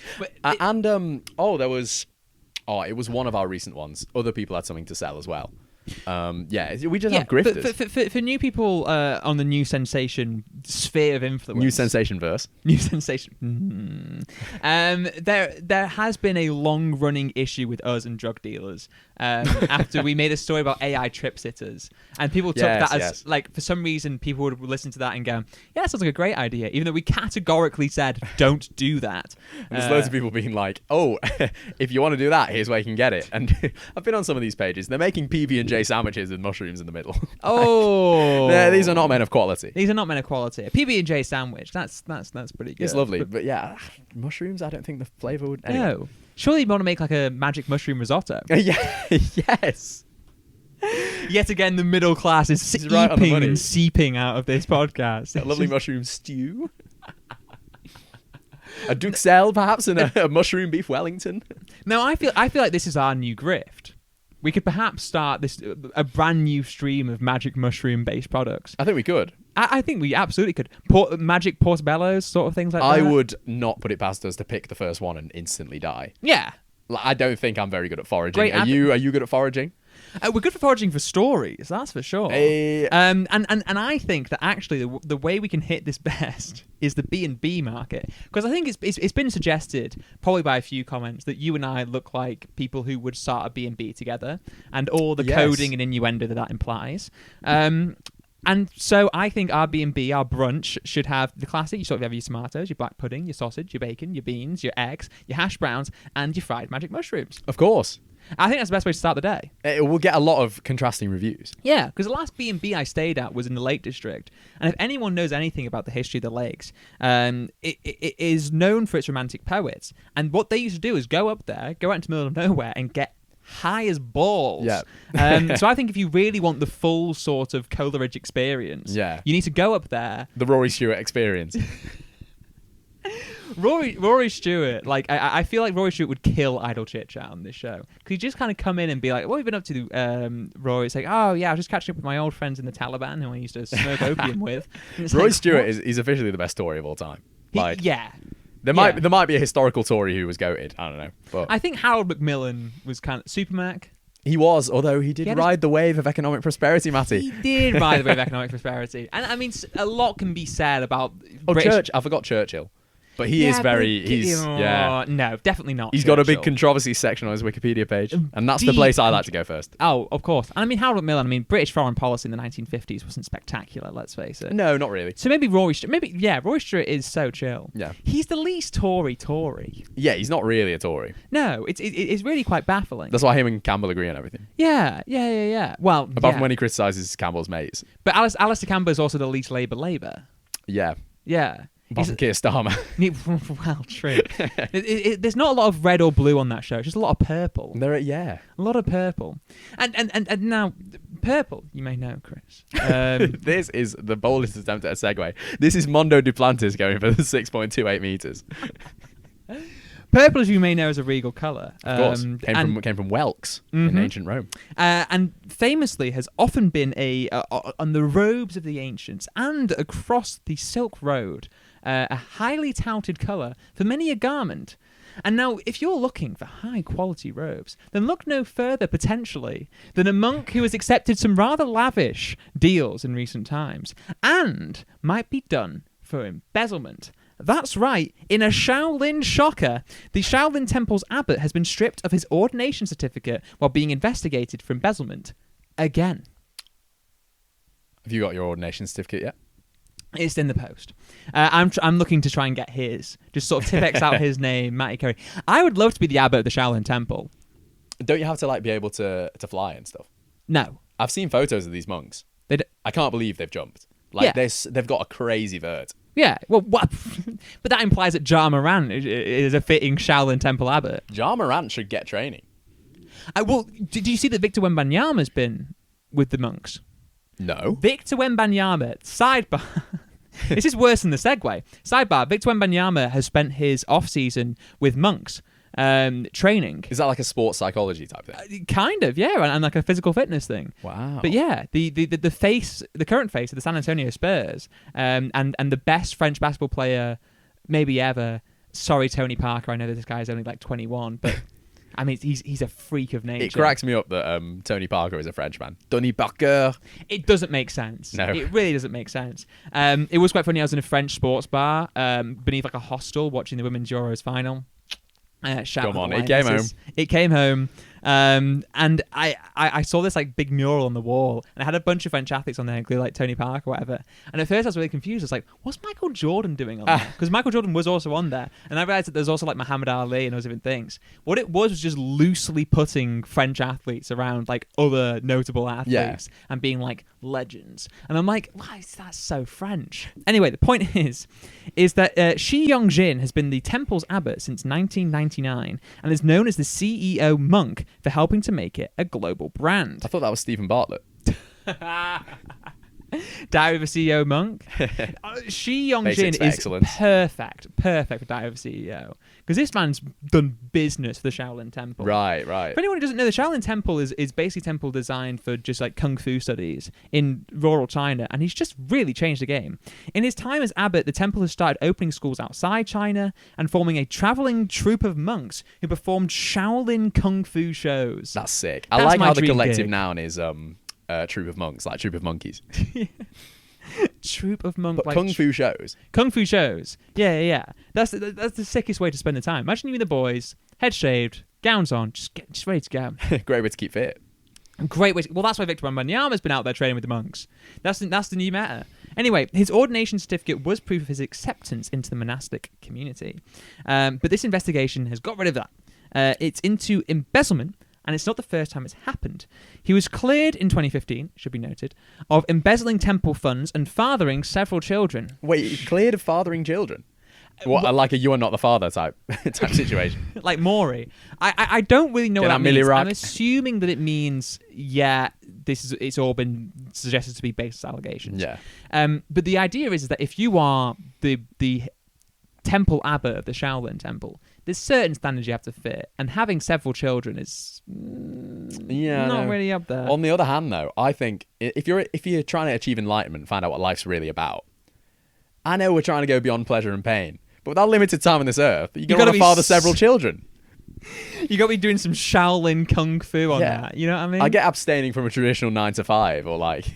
It was one of our recent ones. Other people had something to sell as well. We just have grifters. But for new people on the new sensation sphere of influence, new sensation verse, new sensation. There has been a long running issue with us and drug dealers after we made a story about AI trip sitters, and people took that as like, for some reason people would listen to that and go, yeah, that sounds like a great idea, even though we categorically said don't do that. And there's loads of people being like, oh, if you want to do that, here's where you can get it. And I've been on some of these pages. They're making PB&J sandwiches with mushrooms in the middle. Oh, these are not men of quality. These are not men of quality. A PB&J sandwich, that's pretty good. It's lovely, but yeah, mushrooms, I don't think the flavour would... Anyway. No. Surely you want to make like a magic mushroom risotto. Yeah, yes. Yet again, the middle class is seeping out of this podcast. A lovely mushroom stew. A duxelle, perhaps, and a mushroom beef Wellington. No, I feel like this is our new grift. We could perhaps start a brand new stream of magic mushroom-based products. I think we could. I think we absolutely could. Magic portobellos, sort of things like that. I would not put it past us to pick the first one and instantly die. Yeah. I don't think I'm very good at foraging. Are you good at foraging? We're good for foraging for stories, that's for sure. And I think that actually the way we can hit this best is the B&B market, because I think it's been suggested, probably by a few comments, that you and I look like people who would start a B&B together, and all the coding and innuendo that implies. And so I think our B&B, our brunch, should have the classic. You sort of have your tomatoes, your black pudding, your sausage, your bacon, your beans, your eggs, your hash browns, and your fried magic mushrooms. Of course. I think that's the best way to start the day. It will get a lot of contrasting reviews. Yeah, because the last B&B I stayed at was in the Lake District. And if anyone knows anything about the history of the lakes, it is known for its romantic poets. And what they used to do is go up there, go out into the middle of nowhere and get high as balls. Yeah. So I think if you really want the full sort of Coleridge experience, Yeah. you need to go up there. The Rory Stewart experience. Rory Stewart, like I feel like Rory Stewart would kill Idle Chit Chat on this show. Because he'd just kind of come in and be like, what have you been up to, Rory? It's like, oh yeah, I was just catching up with my old friends in the Taliban who I used to smoke opium with. Rory Stewart is officially the best Tory of all time. Yeah. There might be a historical Tory who was goated. I don't know. But I think Harold Macmillan was kind of Supermac. he was, although he did ride the wave of economic prosperity, Matty. He did ride the wave of economic prosperity. And I mean, a lot can be said about I forgot Churchill. But he is very... No, definitely not. He's got a big controversy section on his Wikipedia page. And that's the place I like to go first. Oh, of course. And I mean, Harold Macmillan, British foreign policy in the 1950s wasn't spectacular, let's face it. No, not really. So maybe Rory Stewart... Rory Stewart is so chill. Yeah. He's the least Tory. Yeah, he's not really a Tory. No, it's really quite baffling. That's why him and Campbell agree on everything. Yeah. Well, Apart from when he criticises Campbell's mates. But Alistair Campbell is also the least Labour. Yeah. Yeah. Apart from Keir Starmer. Well, true. There's not a lot of red or blue on that show. It's just a lot of purple. A lot of purple. And now, purple, you may know, Chris. This is the boldest attempt at a segue. This is Mondo Duplantis going for the 6.28 metres. Purple, as you may know, is a regal colour. Of course. Came from Whelks in ancient Rome. And famously has often been on the robes of the ancients and across the Silk Road, a highly touted colour for many a garment. And now, if you're looking for high-quality robes, then look no further, potentially, than a monk who has accepted some rather lavish deals in recent times and might be done for embezzlement. That's right, in a Shaolin Shocker, the Shaolin Temple's abbot has been stripped of his ordination certificate while being investigated for embezzlement. Again. Have you got your ordination certificate yet? It's in the post. I'm looking to try and get his. Just sort of Tipex out his name, Matty Curry. I would love to be the abbot of the Shaolin Temple. Don't you have to be able to fly and stuff? No. I've seen photos of these monks. I can't believe they've jumped. They've got a crazy vert. Yeah, well, what? But that implies that Ja Morant is a fitting Shaolin Temple abbot. Ja Morant should get training. Well, did you see that Victor Wembanyama's been with the monks? No. Victor Wembanyama, sidebar. This is worse than the segue. Sidebar, Victor Wembanyama has spent his off-season with monks. Training. Is that like a sports psychology type thing? Kind of, yeah, and like a physical fitness thing. Wow. But yeah, the current face of the San Antonio Spurs, and the best French basketball player maybe ever. Sorry, Tony Parker. I know that this guy is only like 21, but I mean he's a freak of nature. It cracks me up that Tony Parker is a Frenchman. Tony Parker. It doesn't make sense. No, it really doesn't make sense. It was quite funny. I was in a French sports bar beneath like a hostel watching the Women's Euros final. Come on, it came home. It came home. And I saw this like big mural on the wall, and it had a bunch of French athletes on there, including like Tony Parker or whatever. And at first I was really confused. I was like, what's Michael Jordan doing on there? Because Michael Jordan was also on there. And I realized that there's also like Muhammad Ali and those different things. What it was just loosely putting French athletes around like other notable athletes and being like legends. And I'm like, why is that so French? Anyway, the point is that Shi Yongjin has been the temple's abbot since 1999 and is known as the CEO monk for helping to make it a global brand. I thought that was Stephen Bartlett. Diary of a CEO monk. Shi Yongjin is perfect for Diary of a CEO. Because this man's done business for the Shaolin Temple. Right. For anyone who doesn't know, the Shaolin Temple is basically a temple designed for just like kung fu studies in rural China, and he's just really changed the game. In his time as abbot, the temple has started opening schools outside China and forming a traveling troupe of monks who performed Shaolin kung fu shows. That's sick. I like how the collective noun is troop of monks, like troop of monkeys. Troop of monks, but like kung fu shows. Kung fu shows. Yeah. That's the sickest way to spend the time. Imagine you and the boys, head shaved, gowns on, just ready to go. Great way to keep fit. Great way. Well, that's why Victor Wembanyama's been out there training with the monks. That's the new meta. Anyway, his ordination certificate was proof of his acceptance into the monastic community. But this investigation has got rid of that. It's into embezzlement. And it's not the first time it's happened. He was cleared in 2015, should be noted, of embezzling temple funds and fathering several children. Wait, cleared of fathering children? What, like a "you are not the father" type situation? Like Maury. I don't really know what that means. I'm assuming that it means, it's all been suggested to be baseless allegations. Yeah. But the idea is that if you are the temple abbot of the Shaolin Temple, there's certain standards you have to fit, and having several children is not really up there. On the other hand, though, I think if you're trying to achieve enlightenment, find out what life's really about. I know we're trying to go beyond pleasure and pain, but with that limited time on this earth, you're going to father several children. You got to be doing some Shaolin kung fu on that. You know what I mean? I get abstaining from a traditional 9 to 5, or like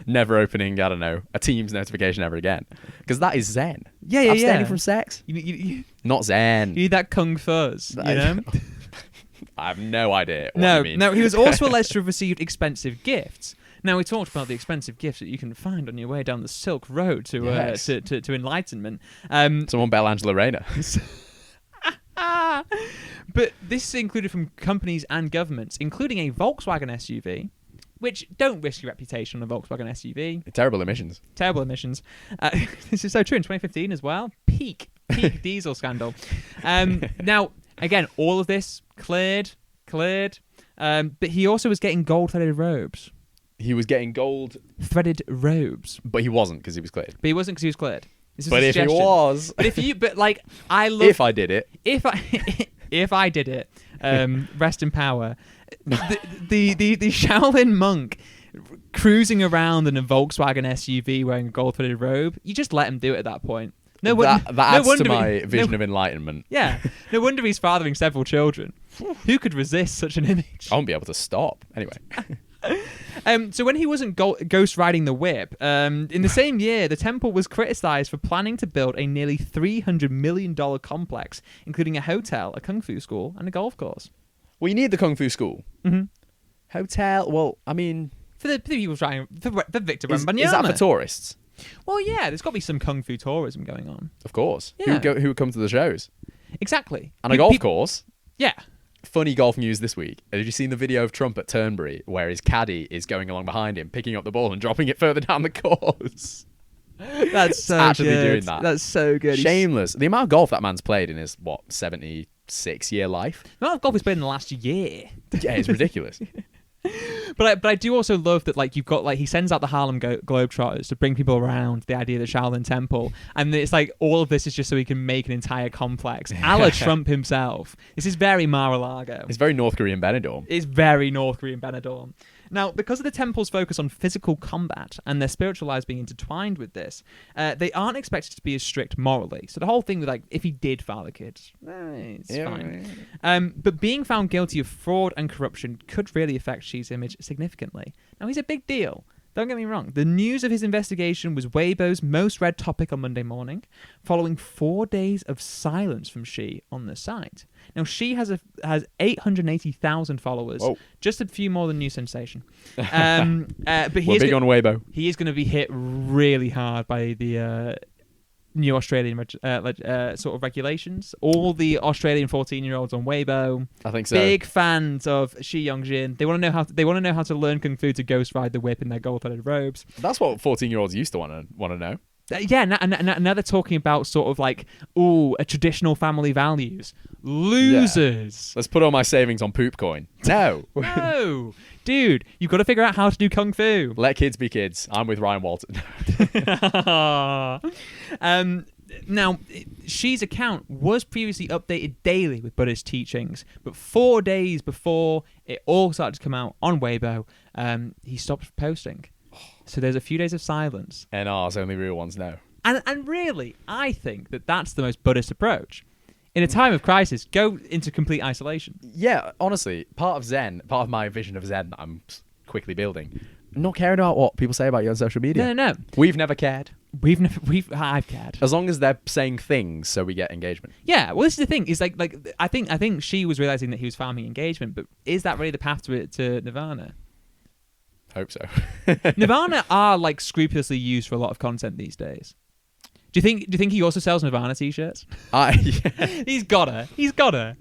never opening, I don't know, a Teams notification ever again, because that is Zen. Abstaining from sex, not Zen. You need that kung fuzz. You know. I have no idea. What you mean. No. He was also alleged to have received expensive gifts. Now, we talked about the expensive gifts that you can find on your way down the Silk Road to enlightenment. Someone bet Angela Rayner. But this included from companies and governments, including a Volkswagen SUV, which don't risk your reputation on a Volkswagen SUV. Terrible emissions. This is so true in 2015 as well. Peak diesel scandal. Now, again, all of this cleared. But he also was getting gold-threaded robes. He was getting gold-threaded robes. But he wasn't because he was cleared. But if he was. If I did it. If I did it, rest in power. The Shaolin monk cruising around in a Volkswagen SUV wearing a gold-threaded robe, you just let him do it at that point. That adds to my vision of enlightenment. Yeah. No wonder he's fathering several children. Who could resist such an image? I won't be able to stop. Anyway. So when he wasn't ghost riding the whip, in the same year, the temple was criticized for planning to build a nearly $300 million complex, including a hotel, a kung fu school, and a golf course. Well, you need the kung fu school. Mm-hmm. Hotel, well, I mean... For the people trying... For Victor Wembanyama. Is that for tourists? Well, yeah, there's got to be some kung fu tourism going on. Of course. Yeah. Who would come to the shows? Exactly. And a golf course? Yeah. Funny golf news this week. Have you seen the video of Trump at Turnberry where his caddy is going along behind him, picking up the ball and dropping it further down the course? That's so actually good. Doing that. That's so good. Shameless. The amount of golf that man's played in his, 76-year life? The amount of golf he's played in the last year. Yeah, it's ridiculous. But I do also love that, like, you've got, like, he sends out the Harlem Globetrotters to bring people around the idea of the Shaolin Temple, and it's like all of this is just so he can make an entire complex, a la Trump himself. This is very Mar-a-Lago. It's very North Korean Benidorm. It's very North Korean Benidorm. Now, because of the temple's focus on physical combat and their spiritual lives being intertwined with this, they aren't expected to be as strict morally. So the whole thing with, like, if he did father kids, it's fine. Right. But being found guilty of fraud and corruption could really affect Xi's image significantly. Now, he's a big deal. Don't get me wrong. The news of his investigation was Weibo's most read topic on Monday morning, following 4 days of silence from Xi on the site. Now, Xi has 880,000 followers, Whoa. Just a few more than New Sensation. But we're big on Weibo. He is going to be hit really hard by the new Australian sort of regulations. All the Australian 14-year-olds on Weibo, I think so, big fans of Xi Yongjin. They want to know how to learn kung fu to ghost ride the whip in their gold-threaded robes. That's what 14-year-olds used to want to know. Yeah, now they're talking about sort of like, a traditional family values. Losers. Yeah. Let's put all my savings on poop coin. No. No. Dude, you've got to figure out how to do kung fu. Let kids be kids. I'm with Ryan Walton. Now, Xi's account was previously updated daily with Buddhist teachings, but 4 days before it all started to come out on Weibo, he stopped posting. So there's a few days of silence. NR's only real ones know. And really, I think that that's the most Buddhist approach. In a time of crisis, go into complete isolation. Yeah, honestly, part of my vision of Zen that I'm quickly building, not caring about what people say about you on social media. No. We've never cared. I've cared. As long as they're saying things so we get engagement. Yeah, well, this is the thing. Is like I think Xi was realizing that he was farming engagement, but is that really the path to Nirvana? Hope so. Nirvana are like scrupulously used for a lot of content these days. Do you think he also sells Nirvana t-shirts? Yeah. He's gotta.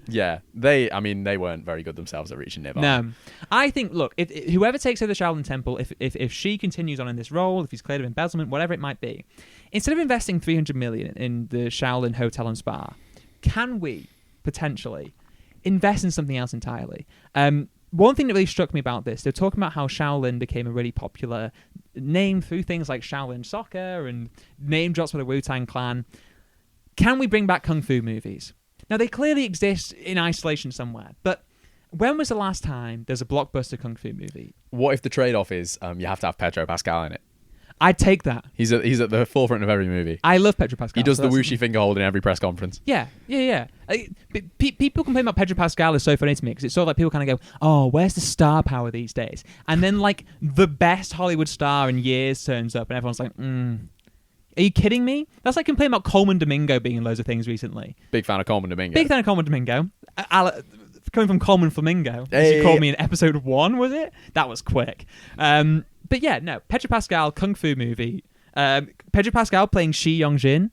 Yeah, they weren't very good themselves at reaching Nirvana. No, I think. Look, if whoever takes over the Shaolin Temple, if she continues on in this role, if he's cleared of embezzlement, whatever it might be, instead of investing 300 million in the Shaolin Hotel and Spa, can we potentially invest in something else entirely? One thing that really struck me about this, they're talking about how Shaolin became a really popular name through things like Shaolin Shocker and name drops for the Wu-Tang Clan. Can we bring back Kung Fu movies? Now, they clearly exist in isolation somewhere, but when was the last time there's a blockbuster Kung Fu movie? What if the trade-off is you have to have Pedro Pascal in it? I'd take that. He's at the forefront of every movie. I love Pedro Pascal. He does the whooshy finger hold in every press conference. Yeah. People complain about Pedro Pascal is so funny to me because it's sort of like people kind of go, oh, where's the star power these days? And then like the best Hollywood star in years turns up and everyone's like, are you kidding me? That's like complaining about Coleman Domingo being in loads of things recently. Big fan of Coleman Domingo. Big fan of Coleman Domingo. Coming from Coleman Flamingo. As you called me in episode 1, was it? That was quick. But yeah, no. Pedro Pascal, Kung Fu movie. Pedro Pascal playing Shi Yongjin.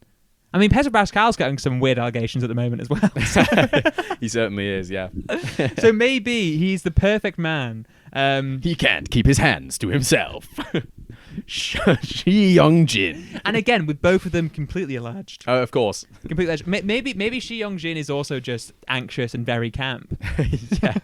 I mean, Pedro Pascal's getting some weird allegations at the moment as well. He certainly is, yeah. So maybe he's the perfect man. He can't keep his hands to himself. Shi Yongjin. And again, with both of them completely alleged. Oh, of course. Completely alleged. Maybe Shi Yongjin is also just anxious and very camp. Yeah.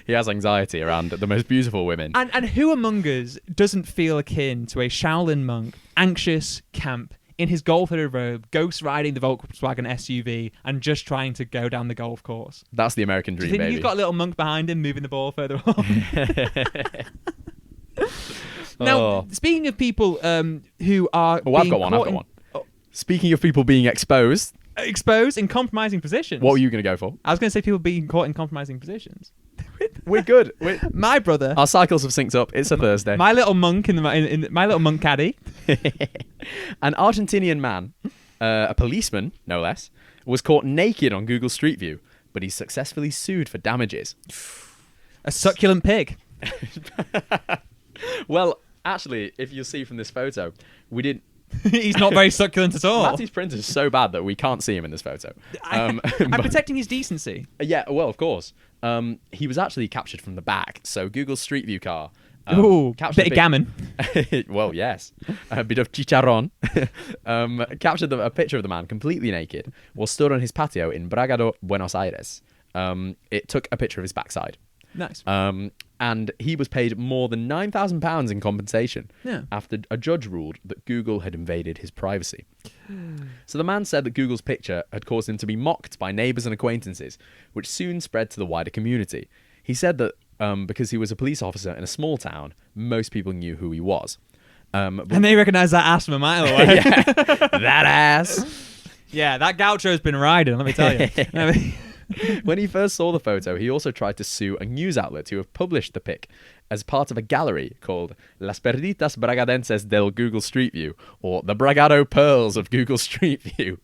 He has anxiety around the most beautiful women. And who among us doesn't feel akin to a Shaolin monk, anxious, camp, in his gold-hooded robe, ghost riding the Volkswagen SUV, and just trying to go down the golf course? That's the American dream, Do you think baby. you've got a little monk behind him moving the ball further on? Now, speaking of people who are I've got one. Speaking of people being exposed in compromising positions. What were you going to go for? I was going to say people being caught in compromising positions. We're good. My brother. Our cycles have synced up. It's a Thursday. My little monk in my little monk caddy. An Argentinian man, a policeman, no less, was caught naked on Google Street View, but he's successfully sued for damages. A succulent pig. Well, actually, if you'll see from this photo, we didn't. He's not very succulent at all. Matty's print is so bad that we can't see him in this photo. I'm protecting his decency. Yeah, well, of course. He was actually captured from the back, so Google Street View car. Bit of gammon. Well, yes. A bit of chicharrón. Captured a picture of the man completely naked while stood on his patio in Bragado, Buenos Aires. It took a picture of his backside. Nice. And he was paid more than £9,000 in compensation after a judge ruled that Google had invaded his privacy. So the man said that Google's picture had caused him to be mocked by neighbours and acquaintances, which soon spread to the wider community. He said that because he was a police officer in a small town, most people knew who he was. And they recognise that ass from a mile away. Yeah, that ass. Yeah, that gaucho's been riding, let me tell you. When he first saw the photo, he also tried to sue a news outlet who have published the pic as part of a gallery called Las Perditas Bragadenses del Google Street View, or the Bragado Pearls of Google Street View.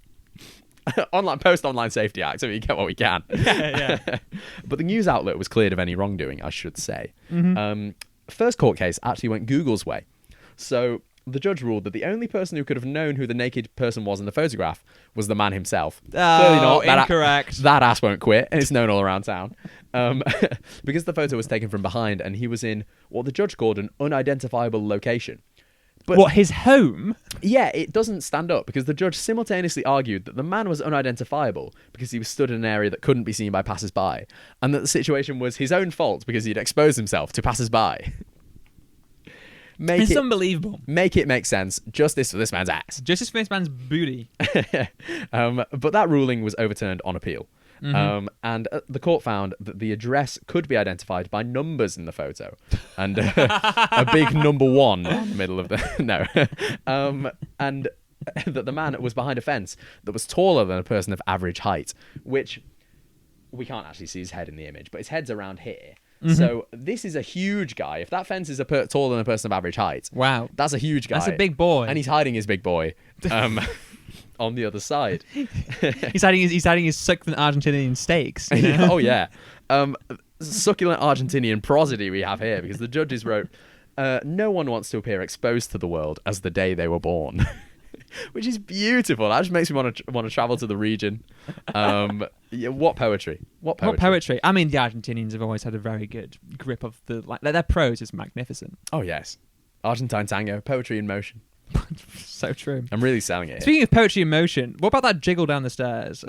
Post-Online Safety Act, so we get what we can. Yeah. But the news outlet was cleared of any wrongdoing, I should say. Mm-hmm. First court case actually went Google's way. So the judge ruled that the only person who could have known who the naked person was in the photograph was the man himself. Clearly not. Incorrect. That ass won't quit, and it's known all around town. Because the photo was taken from behind, and he was in what the judge called an unidentifiable location. But what, his home? Yeah, it doesn't stand up because the judge simultaneously argued that the man was unidentifiable because he was stood in an area that couldn't be seen by passers-by, and that the situation was his own fault because he'd exposed himself to passers-by. It's unbelievable. Make it make sense. Justice for this man's ass. Justice for this man's booty. But that ruling was overturned on appeal. Mm-hmm. And the court found that the address could be identified by numbers in the photo. And a big number 1 in the middle of the... No. And that the man was behind a fence that was taller than a person of average height, which we can't actually see his head in the image, but his head's around here. Mm-hmm. So this is a huge guy. If that fence is taller than a person of average height, wow, that's a huge guy. That's a big boy, and he's hiding his big boy on the other side. he's hiding his succulent Argentinian steaks. You know? Oh yeah, succulent Argentinian prosody we have here because the judges wrote, "No one wants to appear exposed to the world as the day they were born." which is beautiful. That just makes me want to travel to the region. Yeah, what poetry? What poetry? I mean, the Argentinians have always had a very good grip of their prose is magnificent. Oh yes, Argentine tango, poetry in motion. So true. I'm really selling it. Speaking of poetry in motion, what about that jiggle down the stairs?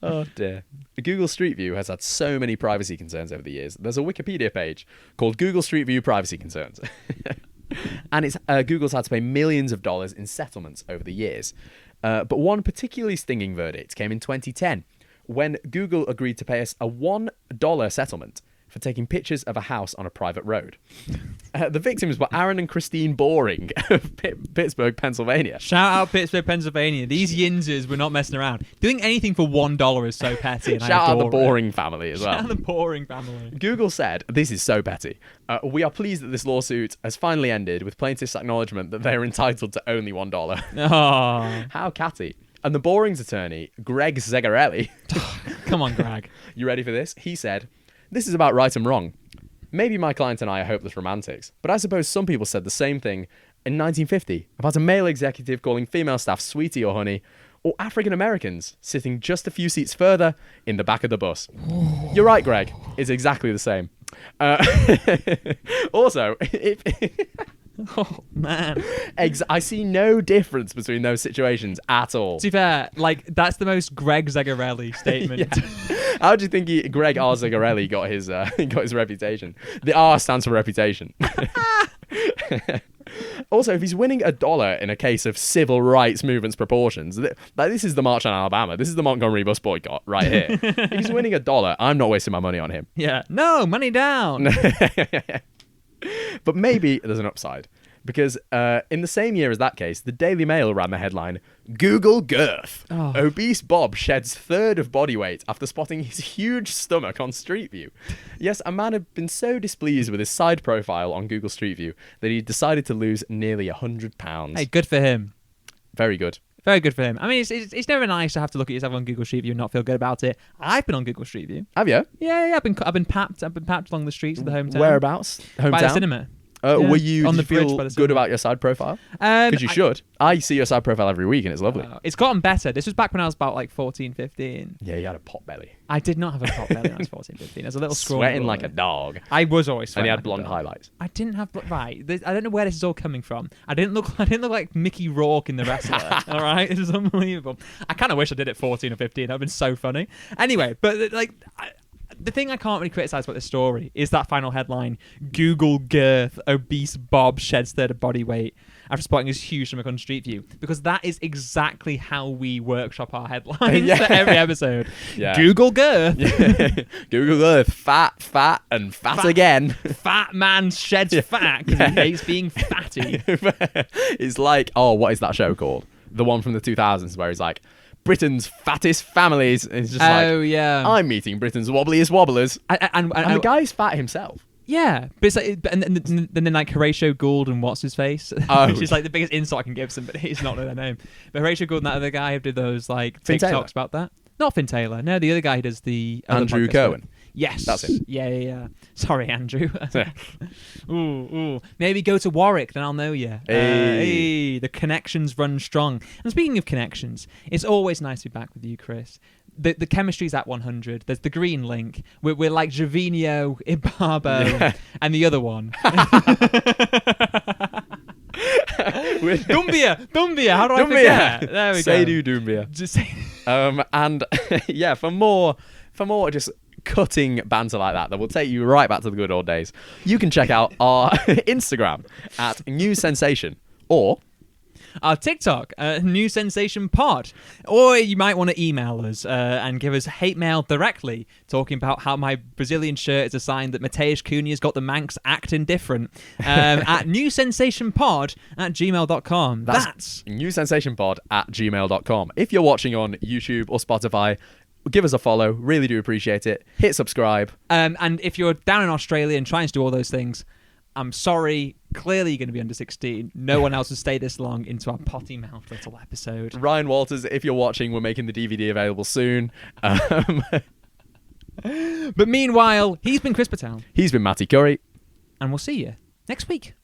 Oh dear. Google Street View has had so many privacy concerns over the years. There's a Wikipedia page called Google Street View Privacy Concerns. And it's Google's had to pay millions of dollars in settlements over the years. But one particularly stinging verdict came in 2010 when Google agreed to pay us a $1 settlement for taking pictures of a house on a private road. The victims were Aaron and Christine Boring of Pittsburgh, Pennsylvania. Shout out Pittsburgh, Pennsylvania. These yinzers were not messing around. Doing anything for $1 is so petty. And Shout out the Boring family as well. Shout out the Boring family. Google said, this is so petty, we are pleased that this lawsuit has finally ended with plaintiffs' acknowledgement that they are entitled to only $1. Oh. How catty. And the Boring's attorney, Greg Zegarelli. Come on, Greg. You ready for this? He said, "This is about right and wrong. Maybe my client and I are hopeless romantics, but I suppose some people said the same thing in 1950 about a male executive calling female staff sweetie or honey, or African Americans sitting just a few seats further in the back of the bus." You're right, Greg. It's exactly the same. Also, Oh, man. I see no difference between those situations at all. To be fair, that's the most Greg Zegarelli statement. Yeah. How do you think Greg R. Zegarelli got his reputation? The R stands for reputation. Also, if he's winning $1 in a case of civil rights movements proportions, this is the March on Alabama. This is the Montgomery bus boycott right here. If he's winning $1, I'm not wasting my money on him. Yeah. No, money down. But maybe there's an upside. Because in the same year as that case, the Daily Mail ran the headline, "Google Girth. Oh. Obese Bob sheds third of body weight after spotting his huge stomach on Street View." Yes, a man had been so displeased with his side profile on Google Street View that he decided to lose nearly £100. Hey, good for him. Very good. Very good for him. I mean, it's never nice to have to look at yourself on Google Street View and not feel good about it. I've been on Google Street View. Have you? Yeah. I've been papped along the streets of the hometown. Whereabouts? Hometown? By the cinema. Were you on did the you feel bridge by the good cinema. about your side profile? Because you should. I see your side profile every week and it's lovely. It's gotten better. This was back when I was about 14, 15. Yeah, you had a pot belly. I did not have a pot belly when I was 14, 15. I was a little scrawny. Sweating like a dog. I was always sweating. And you had like blonde a dog. highlights. I didn't have right. I don't know where this is all coming from. I didn't look like Mickey Rourke in The Wrestler. All right, this is unbelievable. I kind of wish I did it 14 or 15. That'd been so funny. Anyway, but the thing I can't really criticize about this story is that final headline: Google Girth, obese Bob sheds third of body weight after spotting his huge stomach on Street View. Because that is exactly how we workshop our headlines for every episode. Yeah. Google Girth. Google Girth, fat, and fat again. Fat man sheds fat because he hates being fatty. It's like, what is that show called? The one from the 2000s where he's like, Britain's fattest families. And it's just yeah. I'm meeting Britain's wobbliest wobblers. And the guy's fat himself. Yeah, but it's like, and then Horatio Gould and what's his face, which is like the biggest insult I can give somebody. It's not know their name, but Horatio Gould and that other guy who did those Finn TikToks Taylor. about that. Not Finn Taylor. No, the other guy who does the Andrew Cohen. Yes, That's it. Yeah. Sorry, Andrew. Ooh. Maybe go to Warwick, then I'll know you. Hey. The connections run strong. And speaking of connections, it's always nice to be back with you, Chris. The chemistry's at 100. There's the green link. We're like Javinho, Ibarbo, and the other one. Dumbia. How do I forget? There we go. Seydou Doumbia. Just say. And yeah, for more just cutting banter like that will take you right back to the good old days, you can check out our Instagram at New Sensation or our TikTok, New Sensation Pod. Or you might want to email us and give us hate mail directly, talking about how my Brazilian shirt is a sign that Mateusz Cunha's got the Manx acting different. At newsensationpod@gmail.com. That's newsensationpod@gmail.com. If you're watching on YouTube or Spotify, give us a follow. Really do appreciate it. Hit subscribe. And if you're down in Australia and trying to do all those things, I'm sorry. Clearly, you're going to be under 16. No one else has stayed this long into our potty mouth little episode. Ryan Walters, if you're watching, we're making the DVD available soon. But meanwhile, he's been Chris Patel. He's been Matty Curry. And we'll see you next week.